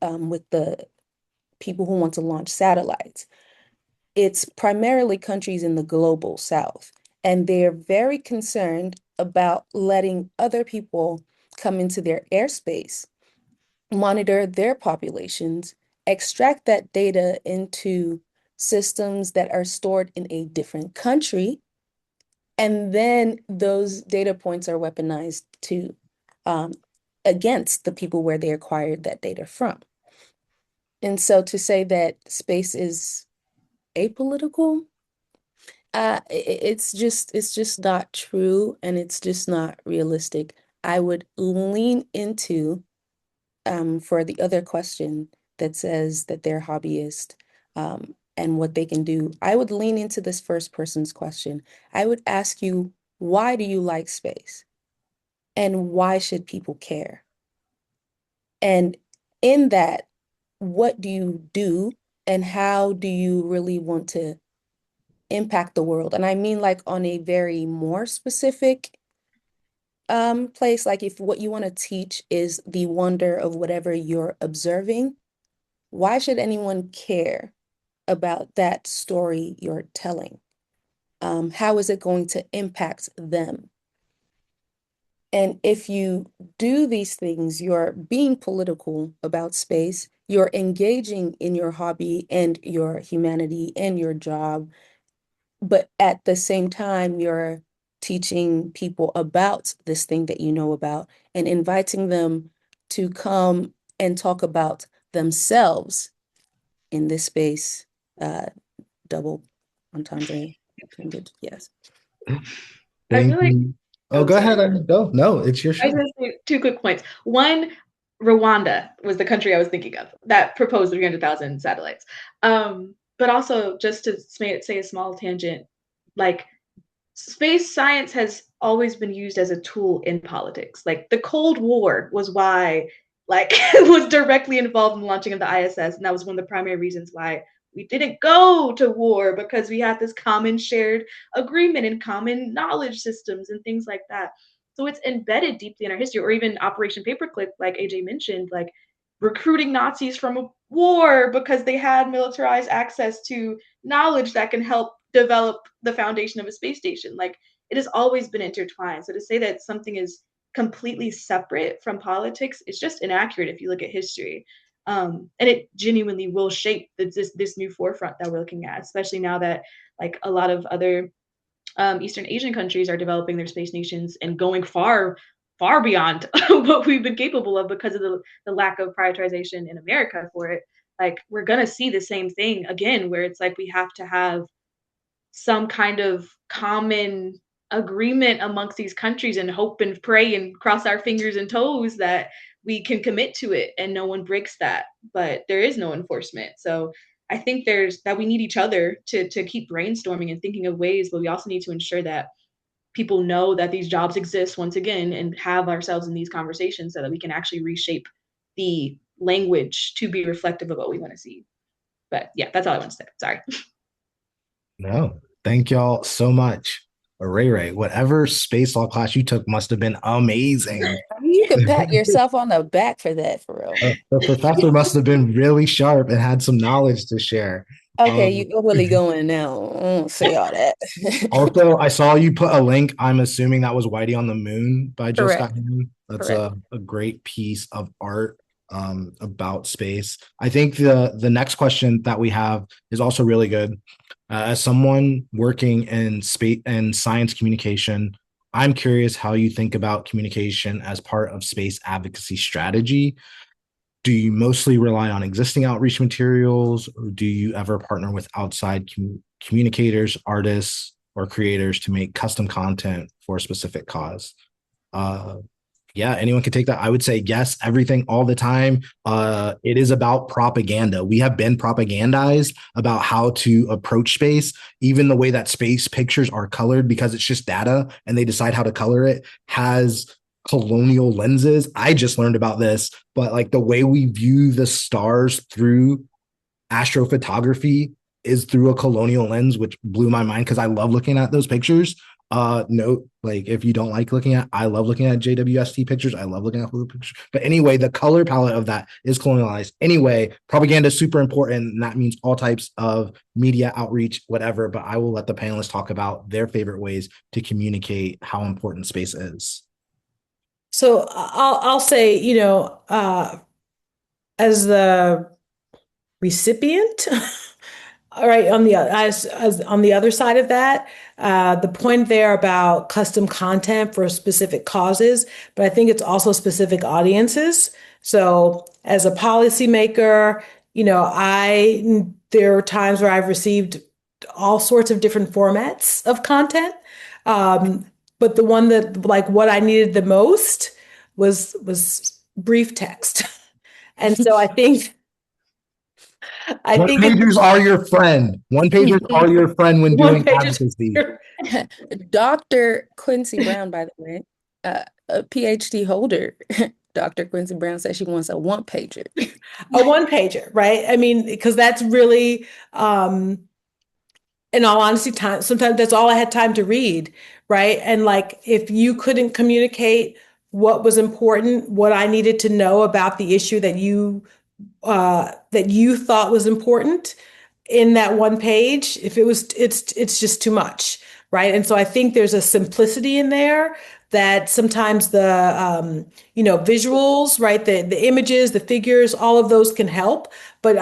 B: with the people who want to launch satellites, it's primarily countries in the global south, and they're very concerned about letting other people come into their airspace, monitor their populations, extract that data into systems that are stored in a different country, and then those data points are weaponized to um, against the people where they acquired that data from. And so to say that space is apolitical, it's just not true and it's just not realistic. I would lean into for the other question that says that they're hobbyist and what they can do. I would lean into this first person's question. I would ask you, why do you like space? And why should people care? And in that, what do you do and how do you really want to impact the world? And I mean like on a very more specific place, like if what you want to teach is the wonder of whatever you're observing, why should anyone care? about that story you're telling? How is it going to impact them? And if you do these things, you're being political about space, you're engaging in your hobby and your humanity and your job, but at the same time, you're teaching people about this thing that you know about and inviting them to come and talk about themselves in this space. Double entendre intended, yes.
D: I
A: Thank
D: feel like,
A: you. Oh,
D: oh,
A: go
D: sorry.
A: ahead. Go. No, it's your
D: I was
A: show.
D: going to say two quick points. One, Rwanda was the country I was thinking of that proposed 300,000 satellites. But also, just to say a small tangent, like space science has always been used as a tool in politics. Like the Cold War was why, like, was directly involved in the launching of the ISS, and that was one of the primary reasons why we didn't go to war, because we had this common shared agreement and common knowledge systems and things like that. So it's embedded deeply in our history. Or even Operation Paperclip, like AJ mentioned, like recruiting Nazis from a war because they had militarized access to knowledge that can help develop the foundation of a space station. Like it has always been intertwined. So to say that something is completely separate from politics is just inaccurate if you look at history. And it genuinely will shape this new forefront that we're looking at, especially now that like a lot of other Eastern Asian countries are developing their space nations and going far beyond what we've been capable of because of the lack of prioritization in America for it. Like we're gonna see the same thing again, where it's like we have to have some kind of common agreement amongst these countries and hope and pray and cross our fingers and toes that we can commit to it and no one breaks that. But there is no enforcement. So I think there's that we need each other to keep brainstorming and thinking of ways, but we also need to ensure that people know that these jobs exist once again and have ourselves in these conversations so that we can actually reshape the language to be reflective of what we want to see. But yeah, that's all I want to say. Sorry.
A: No, thank y'all so much. Ray Ray, whatever space law class you took must have been amazing.
B: You could pat yourself on the back for that, for real.
A: The professor must have been really sharp and had some knowledge to share.
B: Okay,
A: Um,
B: you really going now. I don't say all that.
A: Also, I saw you put a link. I'm assuming that was Whitey on the Moon by Just Got
B: Correct.
A: Him. That's
B: Correct.
A: a great piece of art about space. I think the next question that we have is also really good. As someone working in space and science communication, I'm curious how you think about communication as part of space advocacy strategy. Do you mostly rely on existing outreach materials, or do you ever partner with outside communicators, artists, or creators to make custom content for a specific cause? Uh, yeah, anyone can take that. I would say yes, everything all the time. It is about propaganda. We have been propagandized about how to approach space, even the way that space pictures are colored, because it's just data and they decide how to color it, has colonial lenses. I just learned about this, but like the way we view the stars through astrophotography is through a colonial lens, which blew my mind because I love looking at those pictures. Note, like if you don't like looking at, I love looking at JWST pictures. I love looking at Hulu pictures. But anyway, the color palette of that is colonialized. Anyway, propaganda is super important, and that means all types of media outreach, whatever. But I will let the panelists talk about their favorite ways to communicate how important space is.
C: So I'll say, as the recipient, all right, on the as on the other side of that, the point there about custom content for specific causes, but I think it's also specific audiences. So as a policymaker, I there are times where I've received all sorts of different formats of content. Um, but the one that like what I needed the most was brief text. And so I
A: One
C: think it's
A: pagers are your friend. One pagers are your friend when
C: one
A: doing
C: page is
A: advocacy.
B: Dr. Quincy Brown, by the way, a PhD holder. Dr. Quincy Brown says she wants a one pager.
C: a one pager, right? I mean, because that's really, in all honesty, time. Sometimes that's all I had time to read, right? And like, if you couldn't communicate what was important, what I needed to know about the issue that you thought was important, in that one page, if it was, it's just too much, right? And so I think there's a simplicity in there that sometimes visuals, right, the images, the figures, all of those can help. But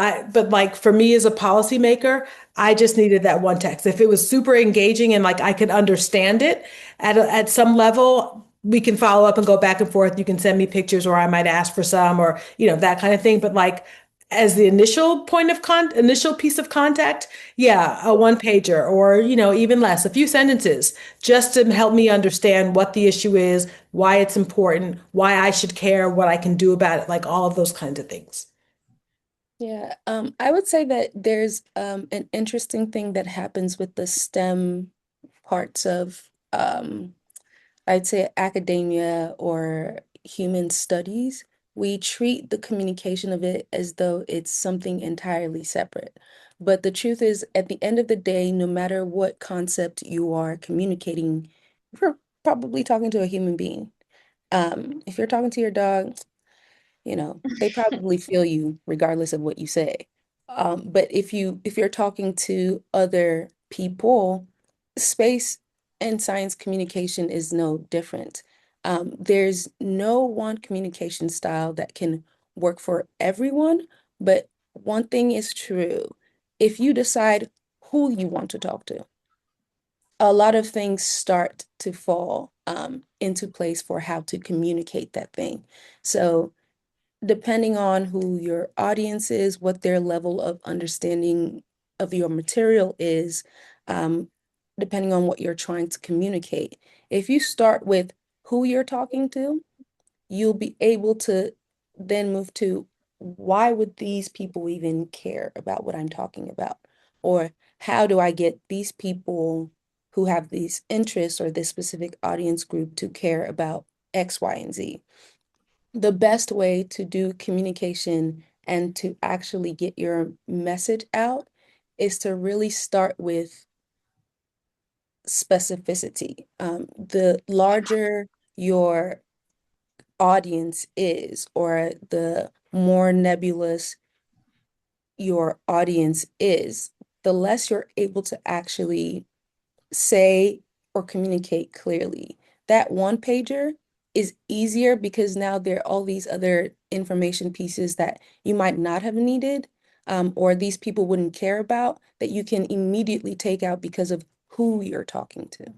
C: like for me as a policymaker, I just needed that one text. If it was super engaging and like I could understand it at some level, we can follow up and go back and forth. You can send me pictures, or I might ask for some, or that kind of thing. But like as the initial piece of contact, yeah, a one pager, or even less, a few sentences, just to help me understand what the issue is, why it's important, why I should care, what I can do about it, like all of those kinds of things.
B: Yeah, I would say that there's an interesting thing that happens with the STEM parts of I'd say academia or human studies. We treat the communication of it as though it's something entirely separate. But the truth is, at the end of the day, no matter what concept you are communicating, you're probably talking to a human being. If you're talking to your dog, they probably feel you regardless of what you say. But if you're talking to other people, space and science communication is no different. There's no one communication style that can work for everyone, but one thing is true. If you decide who you want to talk to, a lot of things start to fall into place for how to communicate that thing. So depending on who your audience is, what their level of understanding of your material is, um, depending on what you're trying to communicate. If you start with who you're talking to, you'll be able to then move to why would these people even care about what I'm talking about? Or how do I get these people who have these interests or this specific audience group to care about X, Y, and Z? The best way to do communication and to actually get your message out is to really start with specificity. The larger your audience is, or the more nebulous your audience is, the less you're able to actually say or communicate clearly. That one pager is easier because now there are all these other information pieces that you might not have needed, or these people wouldn't care about, that you can immediately take out because of who you're talking to.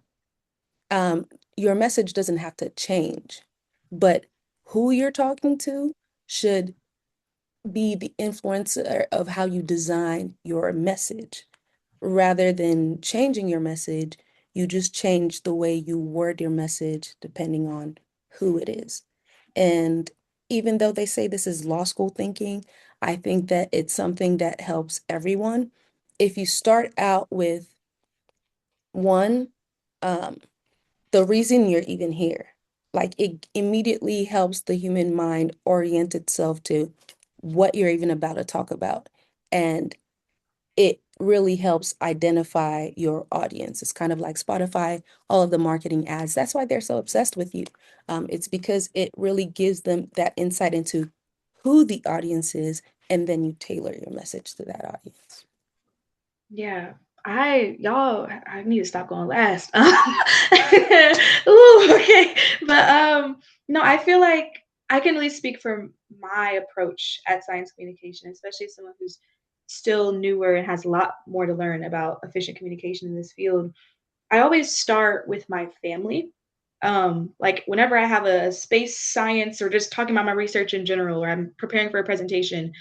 B: Your message doesn't have to change, but who you're talking to should be the influencer of how you design your message. Rather than changing your message, you just change the way you word your message depending on who it is. And even though they say this is law school thinking, I think that it's something that helps everyone. If you start out with one, um, the reason you're even here, like it immediately helps the human mind orient itself to what you're even about to talk about. And it really helps identify your audience. It's kind of like Spotify, all of the marketing ads. That's why they're so obsessed with you. It's because it really gives them that insight into who the audience is, and then you tailor your message to that audience.
D: Yeah, I need to stop going last. Ooh, okay. But no, I feel like I can at least speak from my approach at science communication, especially as someone who's still newer and has a lot more to learn about efficient communication in this field. I always start with my family. Like whenever I have a space science or just talking about my research in general, or I'm preparing for a presentation,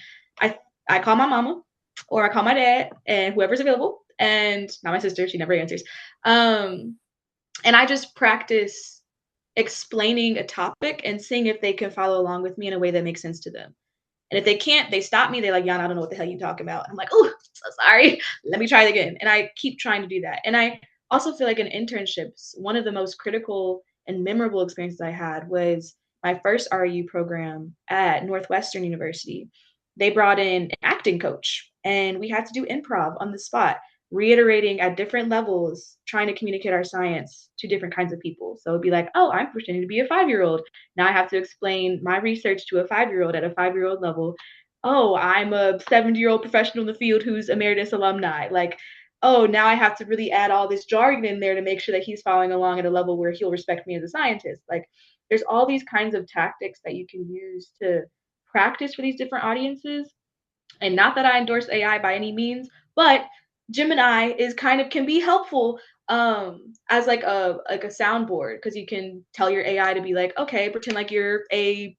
D: I I call my mama or I call my dad and whoever's available, and not my sister, she never answers. Um, and I just practice explaining a topic and seeing if they can follow along with me in a way that makes sense to them. And if they can't, they stop me. They're like, Yana, I don't know what the hell you're talking about. I'm like, oh, so sorry. Let me try it again. And I keep trying to do that. And I also feel like in internships, one of the most critical and memorable experiences I had was my first RU program at Northwestern University. They brought in an acting coach and we had to do improv on the spot, reiterating at different levels, trying to communicate our science to different kinds of people. So it'd be like, oh, I'm pretending to be a 5-year-old. Now I have to explain my research to a 5-year-old at a 5-year-old level. oh, I'm a 70-year-old professional in the field who's emeritus alumni. Like, oh, now I have to really add all this jargon in there to make sure that he's following along at a level where he'll respect me as a scientist. Like, there's all these kinds of tactics that you can use to practice for these different audiences. And not that I endorse AI by any means, but Gemini is kind of can be helpful as like a soundboard, because you can tell your AI to be like, okay, pretend like you're a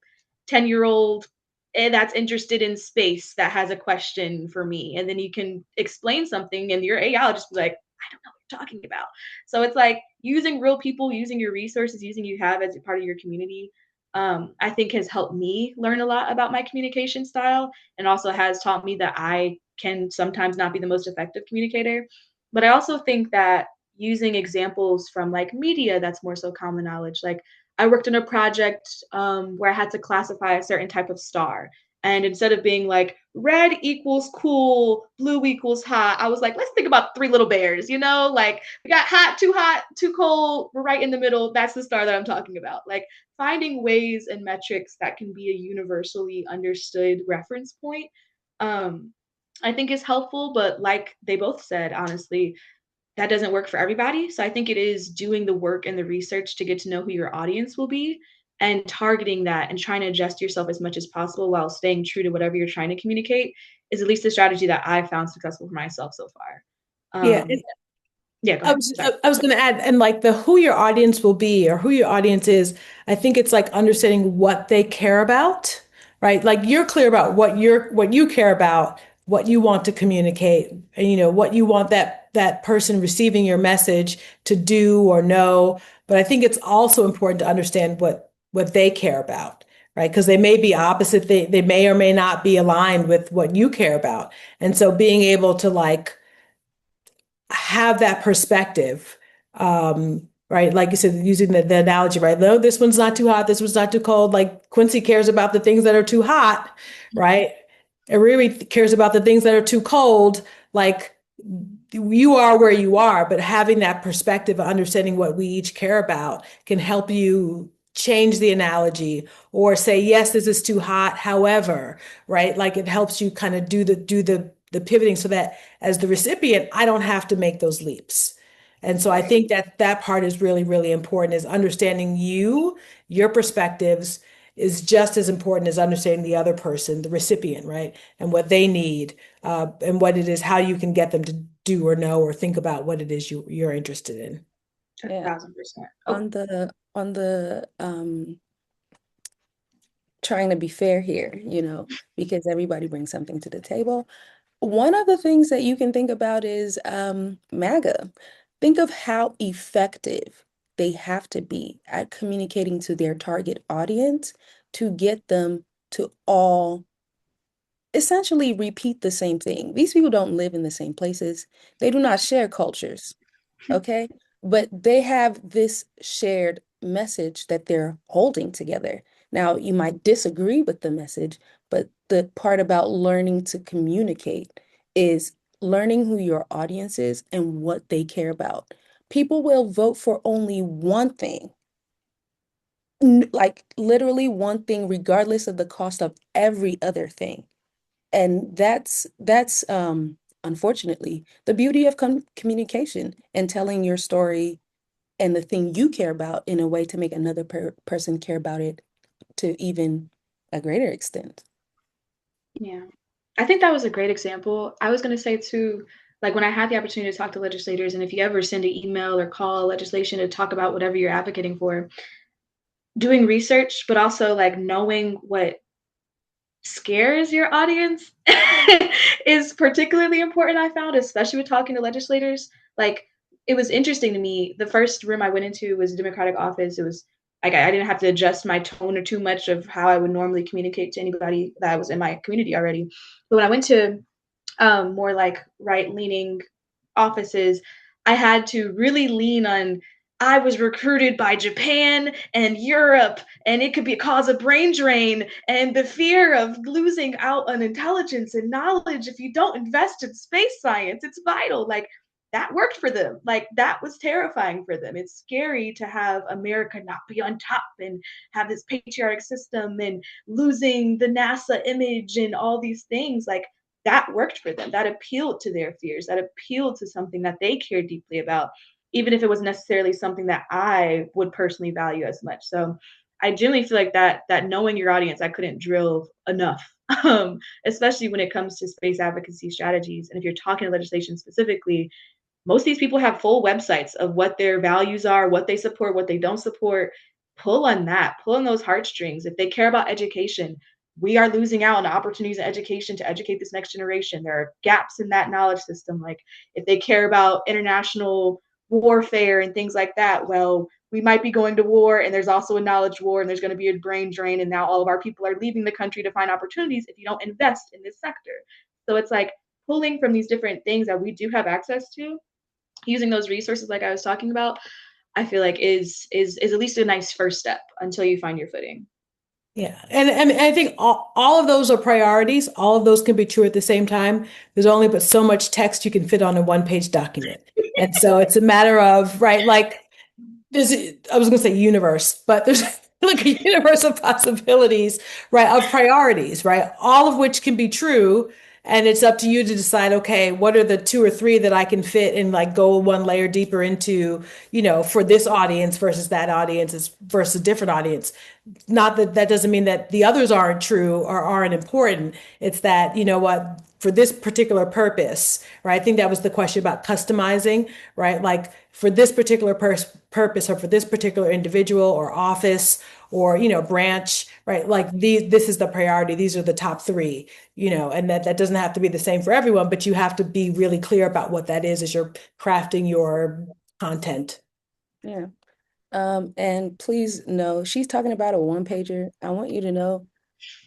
D: 10-year-old that's interested in space that has a question for me, and then you can explain something and your AI will just be like, I don't know what you're talking about. So it's like using real people, using your resources, using you have as a part of your community, I think has helped me learn a lot about my communication style, and also has taught me that I can sometimes not be the most effective communicator. But I also think that using examples from like media that's more so common knowledge, like I worked on a project where I had to classify a certain type of star. And instead of being like red equals cool, blue equals hot, I was like, let's think about three little bears, like we got hot, too cold, we're right in the middle. That's the star that I'm talking about. Like finding ways and metrics that can be a universally understood reference point, um, I think is helpful. But like they both said, honestly, that doesn't work for everybody. So I think it is doing the work and the research to get to know who your audience will be and targeting that and trying to adjust yourself as much as possible while staying true to whatever you're trying to communicate is at least the strategy that I've found successful for myself so far.
C: Yeah.
D: Yeah, go
C: I
D: ahead.
C: was
D: Sorry.
C: I was going to add, and like the who your audience will be or who your audience is, I think it's like understanding what they care about, right? Like you're clear about what you care about, what you want to communicate, and what you want that person receiving your message to do or know. But I think it's also important to understand what they care about, right? Because they may be opposite, they may or may not be aligned with what you care about. And so being able to like have that perspective, right? Like you said, using the analogy, right? No, this one's not too hot, this one's not too cold. Like Quincy cares about the things that are too hot, right? Riri cares about the things that are too cold. Like you are where you are, but having that perspective, understanding what we each care about can help you change the analogy or say, yes, this is too hot. However, right? Like it helps you kind of do the pivoting so that as the recipient, I don't have to make those leaps. And so I
D: Right.
C: think that that part is really, really important is understanding your perspectives is just as important as understanding the other person, the recipient, right? And what they need, and what it is, how you can get them to do or know or think about what it is you're interested in.
B: Yeah.
D: 1,000%. Oh,
B: On the trying to be fair here, because everybody brings something to the table. One of the things that you can think about is MAGA. Think of how effective they have to be at communicating to their target audience to get them to all essentially repeat the same thing. These people don't live in the same places. They do not share cultures, okay? But they have this shared message that they're holding together. Now, you might disagree with the message, but the part about learning to communicate is learning who your audience is and what they care about. People will vote for only one thing, like literally one thing, regardless of the cost of every other thing. And that's unfortunately the beauty of communication and telling your story and the thing you care about in a way to make another person care about it to even a greater extent.
D: yeah. I think that was a great example. I was going to say too, like when I had the opportunity to talk to legislators, and if you ever send an email or call legislation to talk about whatever you're advocating for, doing research, but also like knowing what scares your audience is particularly important, I found, especially with talking to legislators. Like it was interesting to me. The first room I went into was a Democratic office. It was like I didn't have to adjust my tone or too much of how I would normally communicate to anybody that was in my community already. But when I went to more like right leaning offices, I had to really lean on I was recruited by Japan and Europe, and it could be cause of brain drain and the fear of losing out on intelligence and knowledge if you don't invest in space science. It's vital. Like that worked for them. Like that was terrifying for them. It's scary to have America not be on top and have this patriarch system and losing the NASA image and all these things. Like that worked for them. That appealed to their fears. That appealed to something that they cared deeply about, even if it was necessarily something that I would personally value as much. So I genuinely feel like that knowing your audience, I couldn't drill enough. Especially when it comes to space advocacy strategies. And if you're talking legislation specifically, most of these people have full websites of what their values are, what they support, what they don't support. Pull on that, pull on those heartstrings. If they care about education, we are losing out on opportunities in education to educate this next generation. There are gaps in that knowledge system. Like if they care about international warfare and things like that, well, we might be going to war and there's also a knowledge war and there's going to be a brain drain. And now all of our people are leaving the country to find opportunities if you don't invest in this sector. So it's like pulling from these different things that we do have access to, using those resources like I was talking about, I feel like is at least a nice first step until you find your footing.
C: Yeah. And I think all of those are priorities. All of those can be true at the same time. There's only but so much text you can fit on a one-page document. And so it's a matter of, right, like there's, I was going to say universe, but there's like a universe of possibilities, right, of priorities, right, all of which can be true. And it's up to you to decide, okay, what are the two or three that I can fit and like go one layer deeper into, for this audience versus that audience versus a different audience. Not that that doesn't mean that the others aren't true or aren't important. It's that, what, for this particular purpose, right? I think that was the question about customizing, right? Like for this particular purpose or for this particular individual or office or, branch, right? Like this is the priority. These are the top three, and that doesn't have to be the same for everyone, but you have to be really clear about what that is as you're crafting your content.
B: Yeah. And please know, she's talking about a one pager. I want you to know,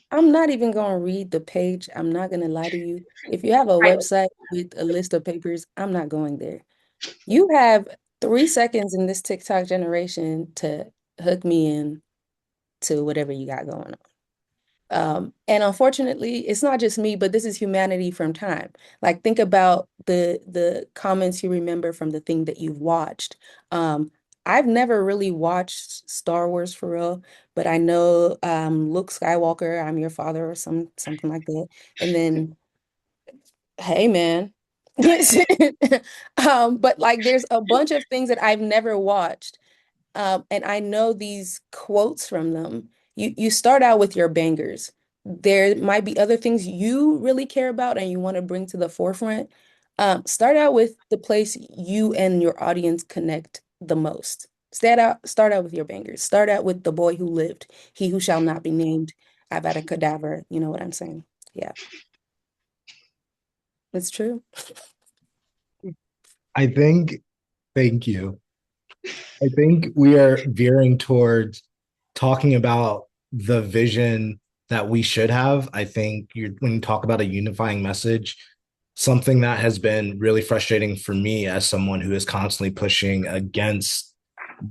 B: I'm not even going to read the page. I'm not going to lie to you. If you have a
D: Right.
B: website with a list of papers, I'm not going there. You have 3 seconds in this TikTok generation to hook me in to whatever you got going on. And unfortunately, it's not just me, but this is humanity from time. Like think about the comments you remember from the thing that you've watched. I've never really watched Star Wars for real, but I know Luke Skywalker, I'm your father, or something like that. And then, hey man. But like there's a bunch of things that I've never watched. And I know these quotes from them. You start out with your bangers. There might be other things you really care about and you want to bring to the forefront. Start out with the place you and your audience connect the most. Start out with your bangers. Start out with The Boy Who Lived, He Who Shall Not Be Named, I've Had a Cadaver. You know what I'm saying? Yeah, it's true.
A: I think, thank you. I think we are veering towards talking about the vision that we should have. I think when you talk about a unifying message, something that has been really frustrating for me as someone who is constantly pushing against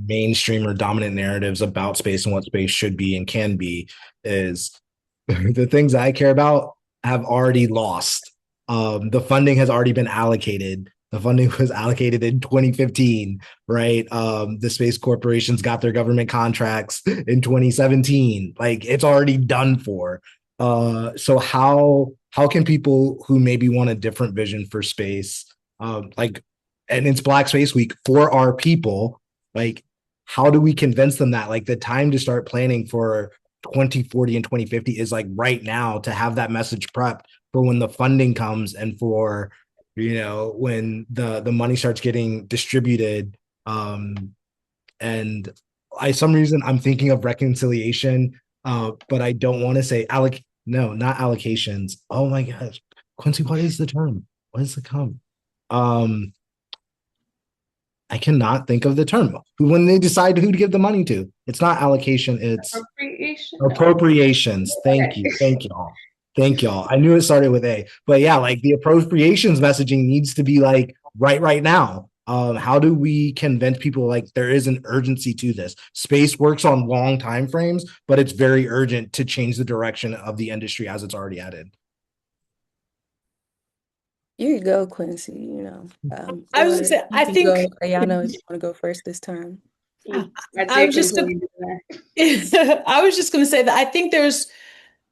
A: mainstream or dominant narratives about space and what space should be and can be is the things I care about have already lost. The funding has already been allocated. The funding was allocated in 2015, right? The space corporations got their government contracts in 2017. Like it's already done for. So how can people who maybe want a different vision for space, and it's Black Space Week for our people, like how do we convince them that like the time to start planning for 2040 and 2050 is like right now to have that message prepped for when the funding comes and for when the money starts getting distributed. And some reason I'm thinking of reconciliation, but I don't want to say no, not allocations. Oh my gosh, Quincy, what is the term? What is the term? I cannot think of the term. When they decide who to give the money to, it's not allocation, it's
D: Appropriation.
A: appropriations. Thank
D: Okay.
A: you. Thank y'all. Thank y'all. I knew it started with A, but yeah, like the appropriations messaging needs to be like right now. How do we convince people like there is an urgency to this? Space works on long time frames, but it's very urgent to change the direction of the industry as it's already headed.
B: You could go, Quincy,
C: I was
B: or
C: gonna say,
B: you
C: I
B: can go,
C: think
B: Ayana, if you want to go first this time.
D: I
C: I
D: did
C: was just
D: completely do that.
C: I was just gonna say that I think there's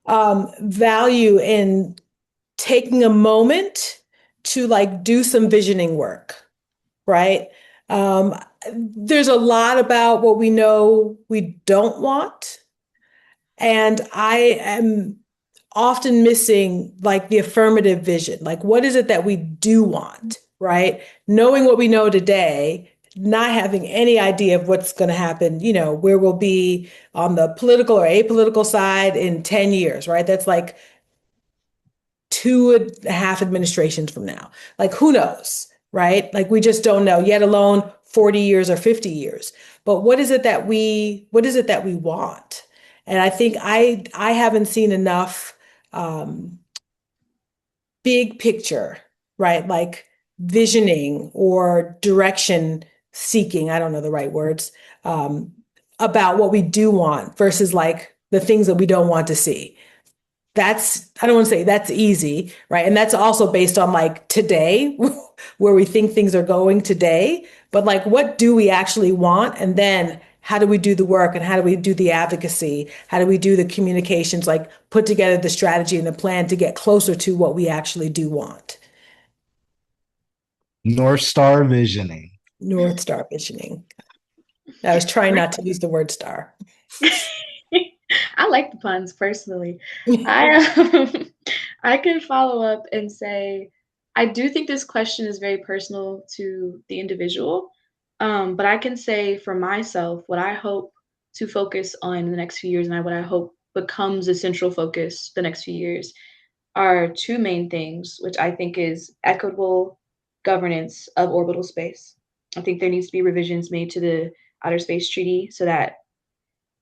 C: value in taking a moment to like do some visioning work, right? Um, there's a lot about what we know we don't want. And I am often missing like the affirmative vision. Like, what is it that we do want, right? Knowing what we know today, not having any idea of what's going to happen, where we'll be on the political or apolitical side in 10 years, right? That's like 2.5 administrations from now. Like, who knows, right? Like, we just don't know, yet alone 40 years or 50 years. But what is it that we want? And I think I haven't seen enough um, big picture, right? Like visioning or direction seeking, I don't know the right words, um, about what we do want versus like the things that we don't want to see. I don't want to say that's easy, right? And that's also based on like today, where we think things are going today. But like, what do we actually want? And then how do we do the work and how do we do the advocacy? How do we do the communications, like put together the strategy and the plan to get closer to what we actually do want?
A: North Star visioning.
C: North Star visioning. I was trying not to use the word star.
D: I like the puns personally. I I can follow up and say I do think this question is very personal to the individual. But I can say for myself what I hope to focus on in the next few years and what I hope becomes a central focus the next few years are two main things, which I think is equitable governance of orbital space. I think there needs to be revisions made to the Outer Space Treaty so that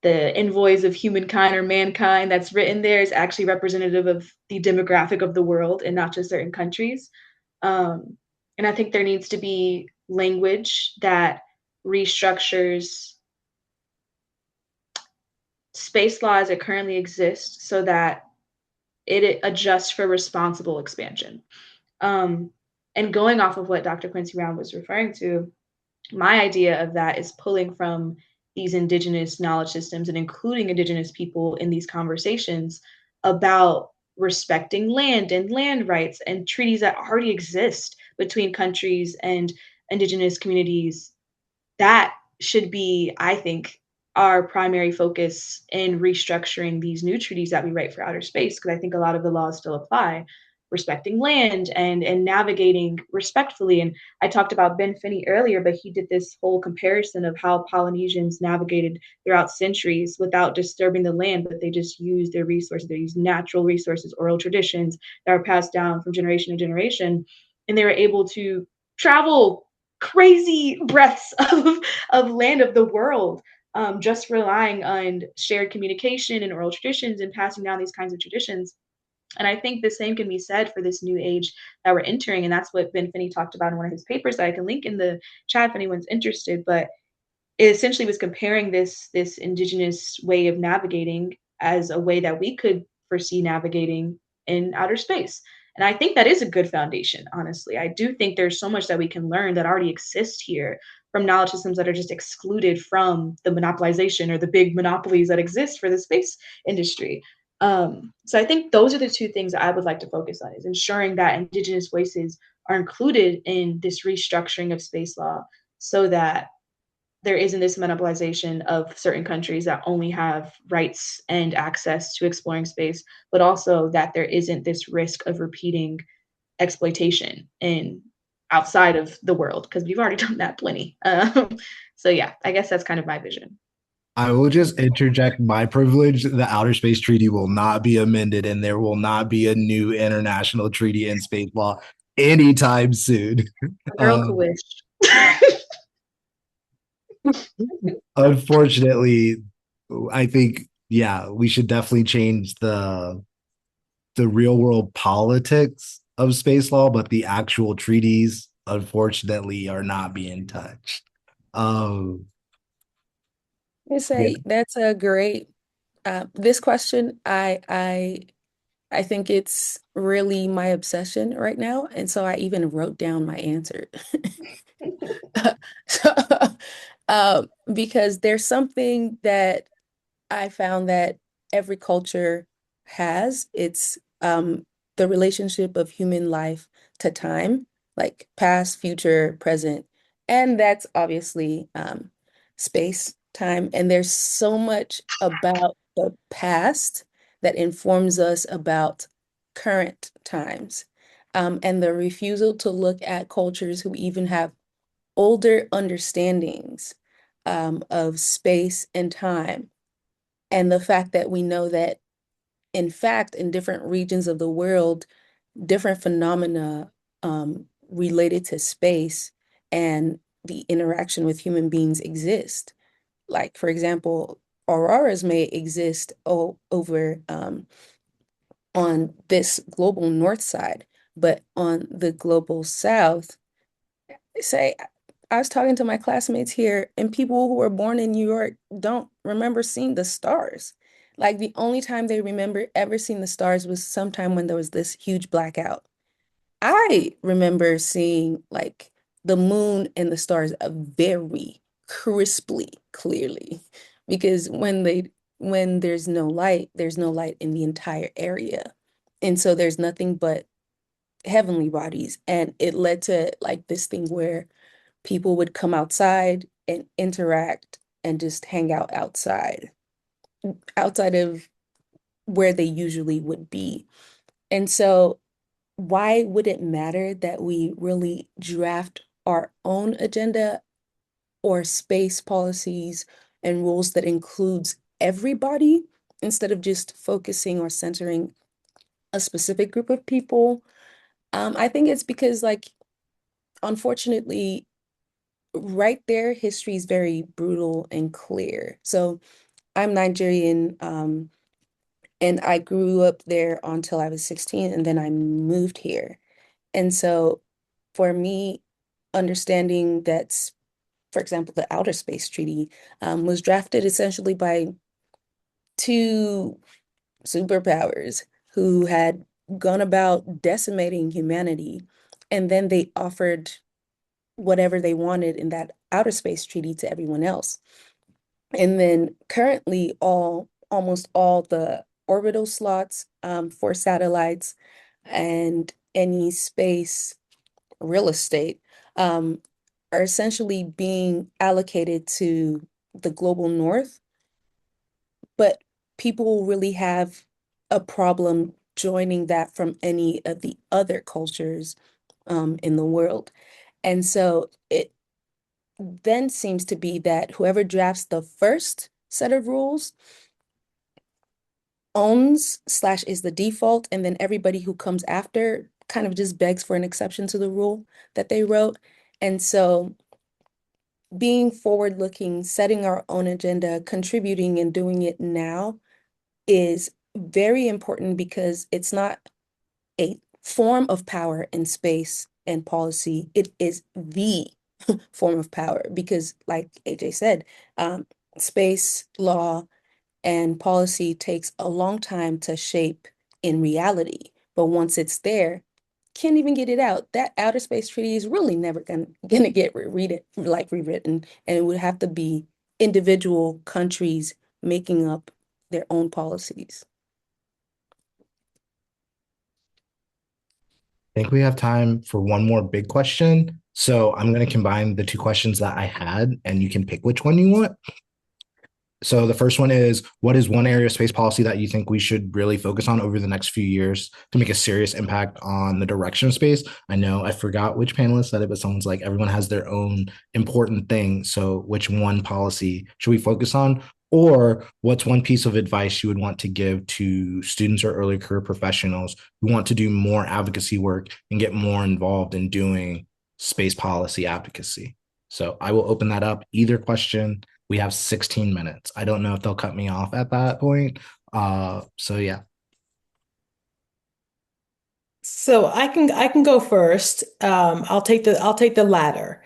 D: the envoys of humankind or mankind that's written there is actually representative of the demographic of the world and not just certain countries. Um, and I think there needs to be language that restructures space law as it currently exists so that it adjusts for responsible expansion. Um, and going off of what Dr. Quincy Brown was referring to, my idea of that is pulling from these indigenous knowledge systems and including indigenous people in these conversations about respecting land and land rights and treaties that already exist between countries and indigenous communities. That should be, I think, our primary focus in restructuring these new treaties that we write for outer space, because I think a lot of the laws still apply, respecting land and navigating respectfully. And I talked about Ben Finney earlier, but he did this whole comparison of how Polynesians navigated throughout centuries without disturbing the land, but they just used their resources. They used natural resources, oral traditions that were passed down from generation to generation, and they were able to travel crazy breadths of land of the world, just relying on shared communication and oral traditions and passing down these kinds of traditions. And I think the same can be said for this new age that we're entering. And that's what Ben Finney talked about in one of his papers that I can link in the chat if anyone's interested. But it essentially was comparing this indigenous way of navigating as a way that we could foresee navigating in outer space. And I think that is a good foundation, honestly. I do think there's so much that we can learn that already exists here from knowledge systems that are just excluded from the monopolization or the big monopolies that exist for the space industry. So I think those are the two things that I would like to focus on, is ensuring that indigenous voices are included in this restructuring of space law so that there isn't this monopolization of certain countries that only have rights and access to exploring space, but also that there isn't this risk of repeating exploitation in outside of the world, because we've already done that plenty. So yeah, I guess that's kind of my vision.
A: I will just interject my privilege. The Outer Space Treaty will not be amended, and there will not be a new international treaty in space law anytime soon.
D: A girl could
A: Um,
D: wish.
A: Unfortunately, I think, yeah, we should definitely change the real world politics of space law, but the actual treaties, unfortunately, are not being touched. Um,
B: I
A: yeah,
B: say that's a great this question. I I think it's really my obsession right now. And so I even wrote down my answer. So, because there's something that I found that every culture has. It's the relationship of human life to time, like past, future, present, and that's obviously space, time. And there's so much about the past that informs us about current times. And the refusal to look at cultures who even have older understandings of space and time, and the fact that we know that, in fact, in different regions of the world, different phenomena related to space and the interaction with human beings exist. Like, for example, auroras may exist over on this global north side, but on the global south, say, I was talking to my classmates here, and people who were born in New York don't remember seeing the stars. Like the only time they remember ever seeing the stars was sometime when there was this huge blackout. I remember seeing like the moon and the stars very crisply, clearly, because when there's no light in the entire area. And so there's nothing but heavenly bodies. And it led to like this thing where people would come outside and interact and just hang out outside of where they usually would be. And so, why would it matter that we really draft our own agenda or space policies and rules that includes everybody instead of just focusing or centering a specific group of people? I think it's because, like, unfortunately, right there, history is very brutal and clear. So I'm Nigerian, and I grew up there until I was 16, and then I moved here. And so for me, understanding that, for example, the Outer Space Treaty was drafted essentially by two superpowers who had gone about decimating humanity, and then they offered whatever they wanted in that Outer Space Treaty to everyone else. And then currently almost all the orbital slots for satellites and any space real estate um, are essentially being allocated to the global north, but people really have a problem joining that from any of the other cultures in the world. And so it then seems to be that whoever drafts the first set of rules owns slash is the default, and then everybody who comes after kind of just begs for an exception to the rule that they wrote. And so being forward looking, setting our own agenda, contributing and doing it now is very important because it's not a form of power in space and policy. It is the form of power because, like AJ said, space law and policy takes a long time to shape in reality. But once it's there, can't even get it out. That outer space treaty is really never gonna get rewritten, and it would have to be individual countries making up their own policies.
A: I think we have time for one more big question. So I'm going to combine the two questions that I had, and you can pick which one you want. So the first one is, what is one area of space policy that you think we should really focus on over the next few years to make a serious impact on the direction of space? I know I forgot which panelist said it, but someone's like, everyone has their own important thing. So which one policy should we focus on? Or what's one piece of advice you would want to give to students or early career professionals who want to do more advocacy work and get more involved in doing space policy advocacy? So I will open that up. Either question, we have 16 minutes. I don't know if they'll cut me off at that point. So yeah.
C: So I can go first. I'll take the latter.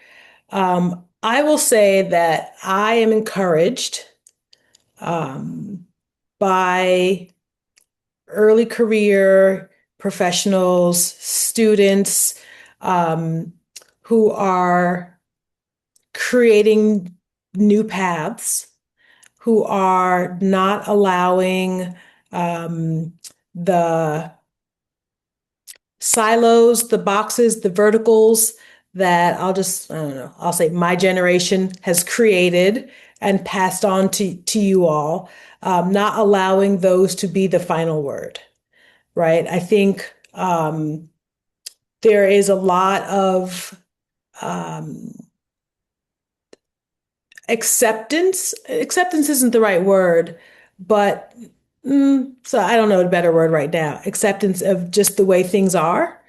C: I will say that I am encouraged by early career professionals, students, um, who are creating new paths, who are not allowing the silos, the boxes, the verticals that I don't know, I'll say my generation has created and passed on to you all, not allowing those to be the final word, right? I think there is a lot of um, acceptance. Acceptance isn't the right word, but so I don't know a better word right now. Acceptance of just the way things are.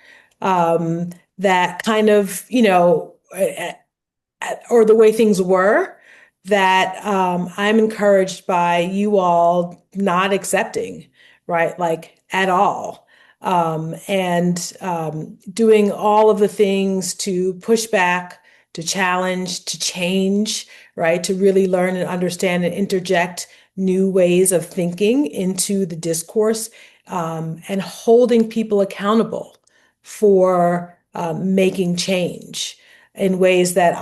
C: That kind of, or the way things were, that I'm encouraged by you all not accepting, right? Like at all. And doing all of the things to push back, to challenge, to change, right? To really learn and understand and interject new ways of thinking into the discourse, and holding people accountable for making change in ways that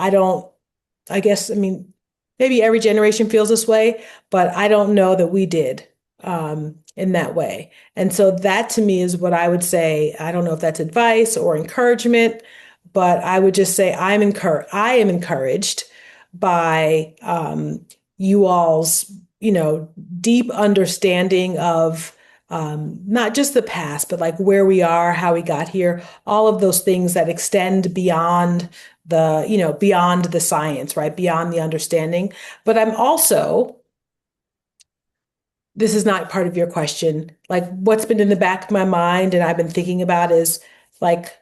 C: I guess, I mean, maybe every generation feels this way, but I don't know that we did in that way. And so that to me is what I would say. I don't know if that's advice or encouragement, but I would just say I am encouraged by you all's, deep understanding of not just the past, but like where we are, how we got here, all of those things that extend beyond beyond the science, right? Beyond the understanding. But I'm also, this is not part of your question, like what's been in the back of my mind and I've been thinking about is like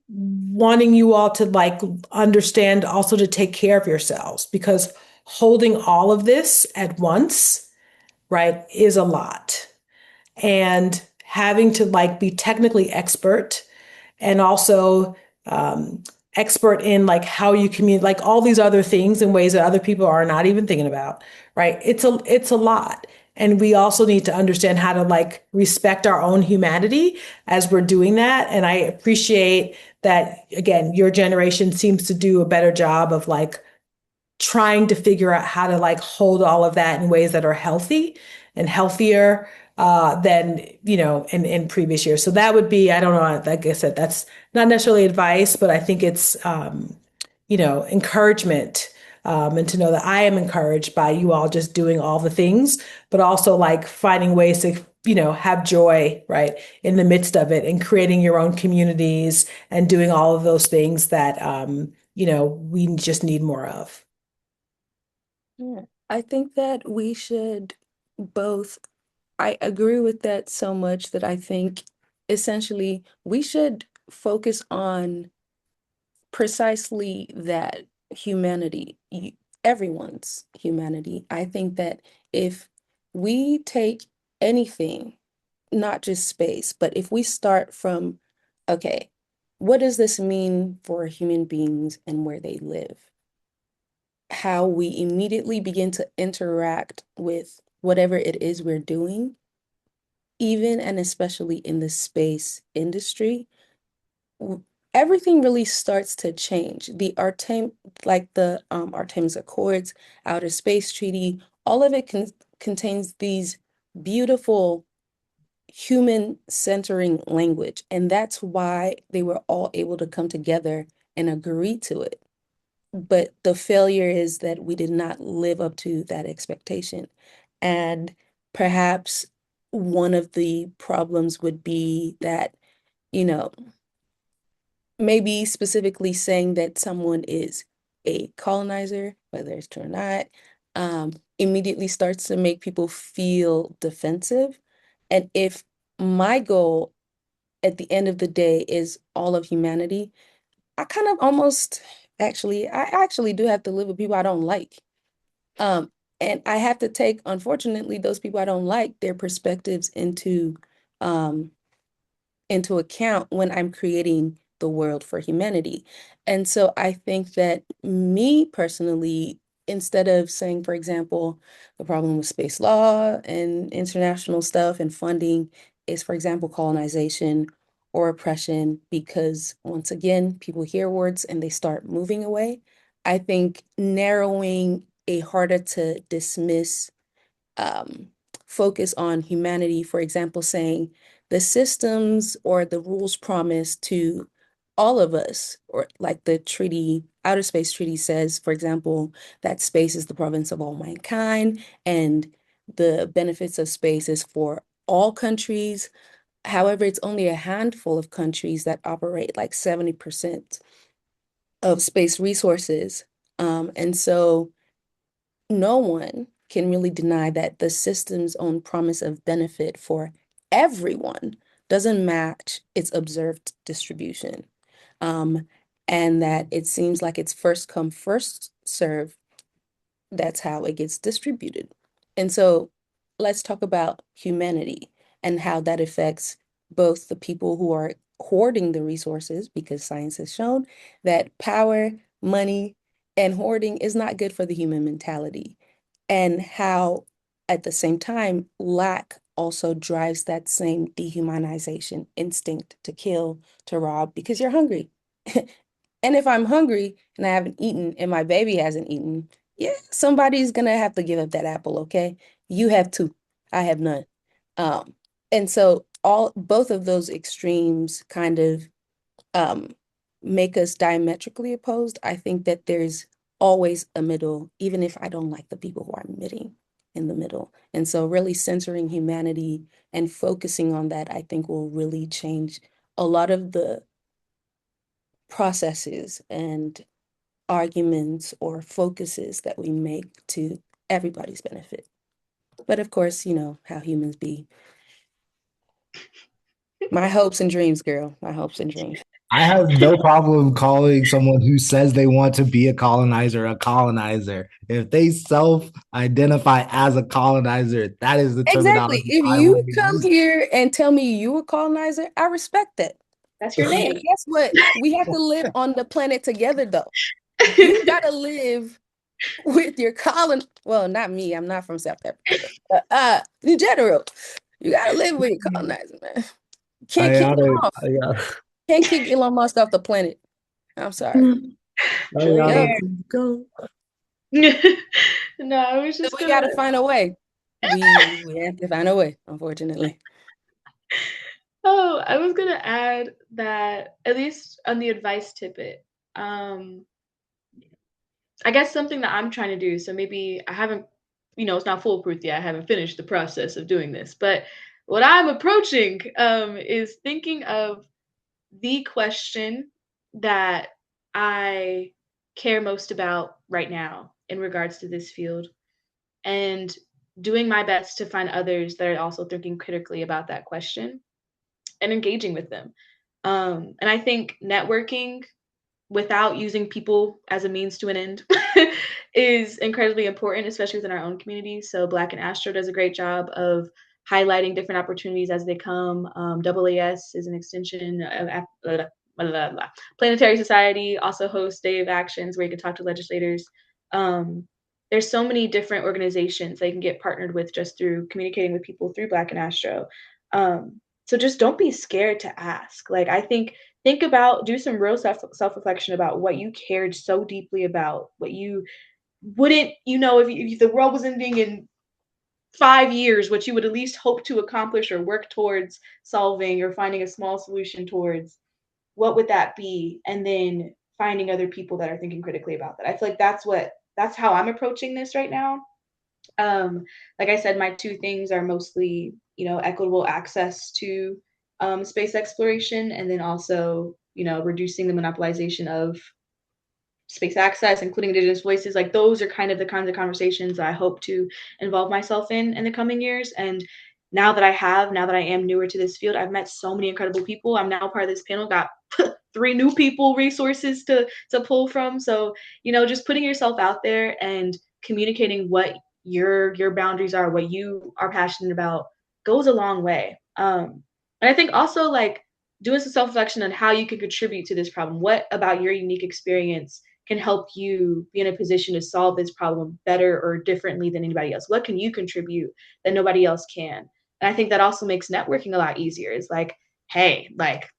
C: wanting you all to like understand also to take care of yourselves because holding all of this at once, right, is a lot. And having to like be technically expert and also um, expert in like how you communicate, like all these other things in ways that other people are not even thinking about, right? It's a lot. And we also need to understand how to like respect our own humanity as we're doing that. And I appreciate that, again, your generation seems to do a better job of like trying to figure out how to like hold all of that in ways that are healthy and healthier than in previous years. So that would be, I don't know, like I said, that's not necessarily advice, but I think it's encouragement, and to know that I am encouraged by you all just doing all the things, but also like finding ways to have joy right in the midst of it and creating your own communities and doing all of those things that we just need more of.
B: Yeah. I think that we should both, I agree with that so much that I think essentially we should focus on precisely that humanity, everyone's humanity. I think that if we take anything, not just space, but if we start from, okay, what does this mean for human beings and where they live? How we immediately begin to interact with whatever it is we're doing, even and especially in the space industry, everything really starts to change. Like the Artemis Accords, Outer Space Treaty, all of it contains these beautiful human centering language. And that's why they were all able to come together and agree to it. But the failure is that we did not live up to that expectation. And perhaps one of the problems would be that, you know, maybe specifically saying that someone is a colonizer, whether it's true or not, immediately starts to make people feel defensive. And if my goal at the end of the day is all of humanity, I kind of almost I actually do have to live with people I don't like. Um, and I have to take, unfortunately, those people I don't like, their perspectives um, into account when I'm creating the world for humanity. And so I think that me personally, instead of saying, for example, the problem with space law and international stuff and funding is, for example, colonization or oppression, because once again, people hear words and they start moving away. I think narrowing a harder to dismiss um, focus on humanity, for example, saying the systems or the rules promised to all of us, or like the treaty, Outer Space Treaty says, for example, that space is the province of all mankind and the benefits of space is for all countries. However, it's only a handful of countries that operate like 70% of space resources. And so no one can really deny that the system's own promise of benefit for everyone doesn't match its observed distribution. Um, and that it seems like it's first come, first serve. That's how it gets distributed. And so let's talk about humanity and how that affects both the people who are hoarding the resources, because science has shown that power, money, and hoarding is not good for the human mentality, and how at the same time lack also drives that same dehumanization instinct to kill, to rob, because you're hungry. And if I'm hungry and I haven't eaten and my baby hasn't eaten, yeah, somebody's gonna have to give up that apple, okay? You have two, I have none. Um, and so all both of those extremes kind of um, make us diametrically opposed. I think that there's always a middle, even if I don't like the people who are meeting in the middle. And so really centering humanity and focusing on that, I think will really change a lot of the processes and arguments or focuses that we make to everybody's benefit. But of course, you know how humans be. My hopes and dreams, girl. My hopes and dreams.
A: I have no problem calling someone who says they want to be a colonizer a colonizer. If they self-identify as a colonizer, that is the
B: Exactly.
A: terminology
B: If
A: I want
B: you
A: to
B: come
A: use.
B: here and tell me you a colonizer, I respect that.
D: That's your
B: But
D: name.
B: guess what? We have to live on the planet together, though. You gotta live with your well, not me, I'm not from South Africa, but in general, you gotta live with your colonizer, man. Can't
A: I
B: kick
A: got
B: them
A: it.
B: off. Can't kick Elon Musk off the planet. I'm sorry.
A: I got
B: Yep.
A: it. Go.
D: No, I was
B: So
D: just
B: we
D: gonna.
B: gotta find a way. We have to find a way, unfortunately.
D: Oh, I was gonna add that at least on the advice tidbit, um, I guess something that I'm trying to do. So maybe I haven't, it's not foolproof yet. I haven't finished the process of doing this, but what I'm approaching is thinking of the question that I care most about right now in regards to this field, and doing my best to find others that are also thinking critically about that question and engaging with them. And I think networking without using people as a means to an end is incredibly important, especially within our own community. So Black and Astro does a great job of highlighting different opportunities as they come. AAS is an extension of blah, blah, blah. Planetary Society also hosts Day of Actions where you can talk to legislators. Um, there's so many different organizations they can get partnered with just through communicating with people through Black and Astro. So just don't be scared to ask. Like I think about, do some real self reflection about what you cared so deeply about, what you wouldn't, if the world was ending in 5 years, what you would at least hope to accomplish or work towards solving or finding a small solution towards, what would that be? And then finding other people that are thinking critically about that. I feel like that's how I'm approaching this right now. um, like I said, my two things are mostly, equitable access to space exploration, and then also, reducing the monopolization of space access, including Indigenous voices. Like those are kind of the kinds of conversations I hope to involve myself in the coming years. And now that I am newer to this field, I've met so many incredible people. I'm now part of this panel, got three new people resources to pull from. So, just putting yourself out there and communicating what your boundaries are, what you are passionate about, goes a long way. And I think also like doing some self-reflection on how you can contribute to this problem. What about your unique experience can help you be in a position to solve this problem better or differently than anybody else? What can you contribute that nobody else can? And I think that also makes networking a lot easier. It's like, hey, like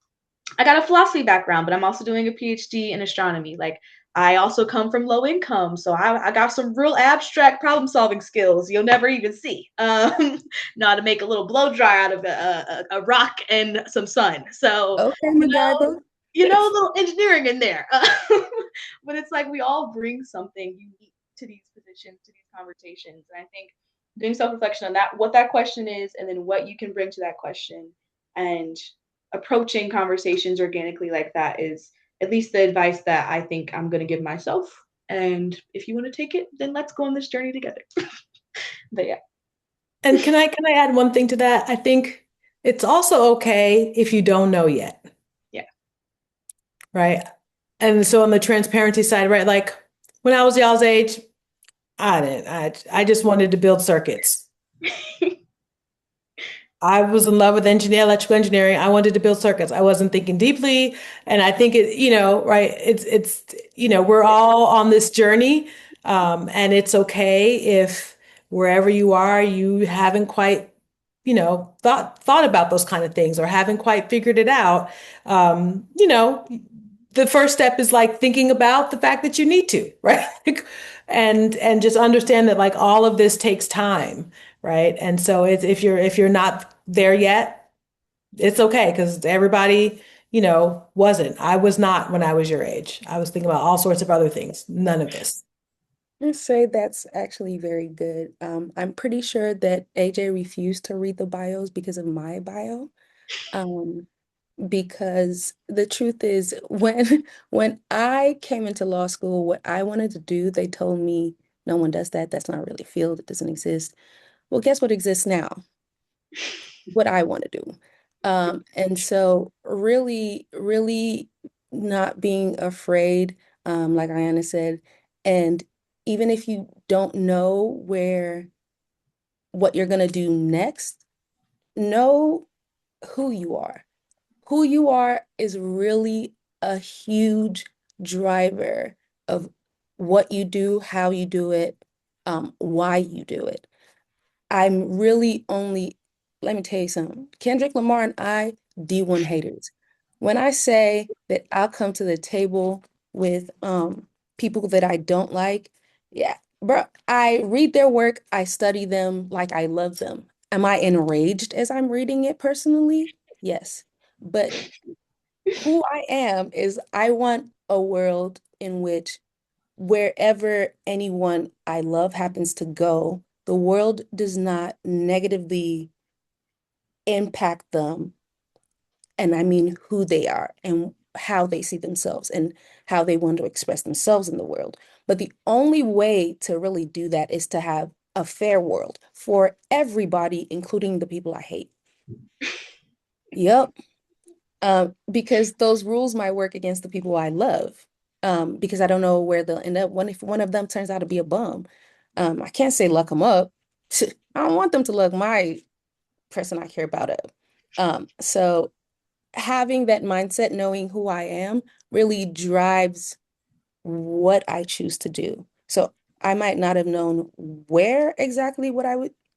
D: I got a philosophy background, but I'm also doing a PhD in astronomy. Like I also come from low income, so I got some real abstract problem solving skills you'll never even see. Know how to make a little blow dry out of a rock and some sun. So
B: Okay,
D: you know,
B: MacGyver.
D: a little engineering in there. But it's like we all bring something unique to these positions, to these conversations, and I think doing self reflection on that, what that question is, and then what you can bring to that question, and approaching conversations organically like that is at least the advice that I think I'm going to give myself. And if you want to take it, then let's go on this journey together. But yeah.
C: And can I add one thing to that? I think it's also okay if you don't know yet,
D: Yeah.
C: right? And so on the transparency side, right? Like when I was y'all's age, I didn't. I just wanted to build circuits. I was in love with electrical engineering. I wanted to build circuits. I wasn't thinking deeply. And I think right. We're all on this journey. And it's okay if wherever you are, you haven't quite, thought about those kind of things or haven't quite figured it out. Um, you know, the first step is like thinking about the fact that you need to, right? And just understand that like all of this takes time, right? And so if you're not there yet, it's okay because everybody, wasn't. I was not when I was your age. I was thinking about all sorts of other things. None of this.
B: I say that's actually very good. I'm pretty sure that AJ refused to read the bios because of my bio. Um, because the truth is when I came into law school, what I wanted to do, they told me no one does that. That's not really a field. It doesn't exist. Well, guess what exists now? What I want to do. And so really, really not being afraid, like Ayana said, and even if you don't know what you're gonna do next, know who you are. Who you are is really a huge driver of what you do, how you do it, why you do it. I'm really only, let me tell you something. Kendrick Lamar and I, D1 haters. When I say that I'll come to the table with people that I don't like, yeah, bro, I read their work, I study them like I love them. Am I enraged as I'm reading it personally? Yes. But who I am is I want a world in which wherever anyone I love happens to go, the world does not negatively impact them. And I mean who they are and how they see themselves and how they want to express themselves in the world. But the only way to really do that is to have a fair world for everybody, including the people I hate. Yep. Because those rules might work against the people I love. Because I don't know where they'll end up. If one of them turns out to be a bum, I can't say luck them up. I don't want them to luck my person I care about up. So having that mindset, knowing who I am, really drives what I choose to do. So I might not have known where exactly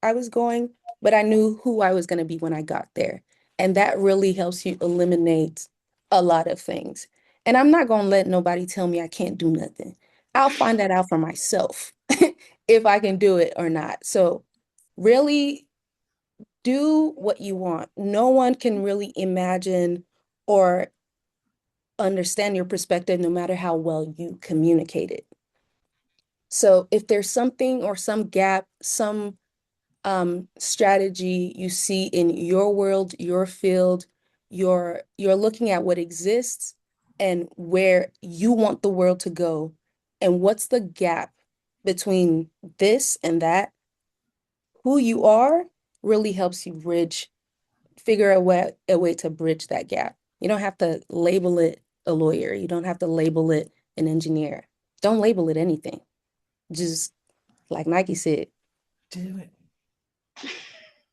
B: I was going, but I knew who I was going to be when I got there. And that really helps you eliminate a lot of things. And I'm not going to let nobody tell me I can't do nothing. I'll find that out for myself if I can do it or not. So really do what you want. No one can really imagine or understand your perspective no matter how well you communicate it. So if there's something or some gap, some strategy you see in your world, your field, you're looking at what exists and where you want the world to go, and what's the gap between this and that, who you are really helps you figure a way to bridge that gap. You don't have to label it a lawyer. You don't have to label it an engineer. Don't label it anything. Just like Nike said,
C: Do it.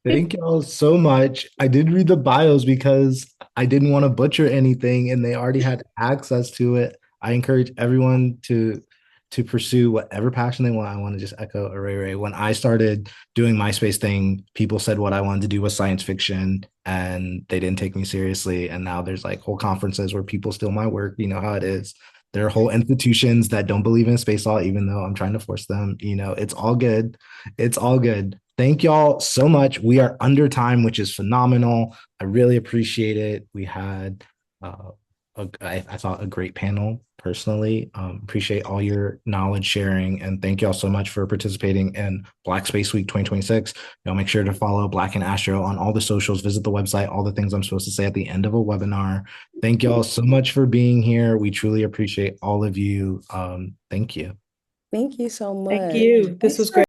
A: Thank y'all so much. I did read the bios because I didn't want to butcher anything and they already had access to it. I encourage everyone to pursue whatever passion they want. I want to just echo Ray. When I started doing MySpace thing, people said what I wanted to do was science fiction and they didn't take me seriously. And now there's like whole conferences where people steal my work. You know how it is. There are whole institutions that don't believe in space law, even though I'm trying to force them. You know, it's all good. It's all good. Thank y'all so much. We are under time, which is phenomenal. I really appreciate it. We had uh, I thought a great panel personally. Appreciate all your knowledge sharing and thank y'all so much for participating in Black Space Week 2026. Y'all make sure to follow Black and Astro on all the socials, visit the website, all the things I'm supposed to say at the end of a webinar. Thank y'all so much for being here. We truly appreciate all of you. Thank you.
B: Thank you so
C: Thank
B: much.
C: you. This was great.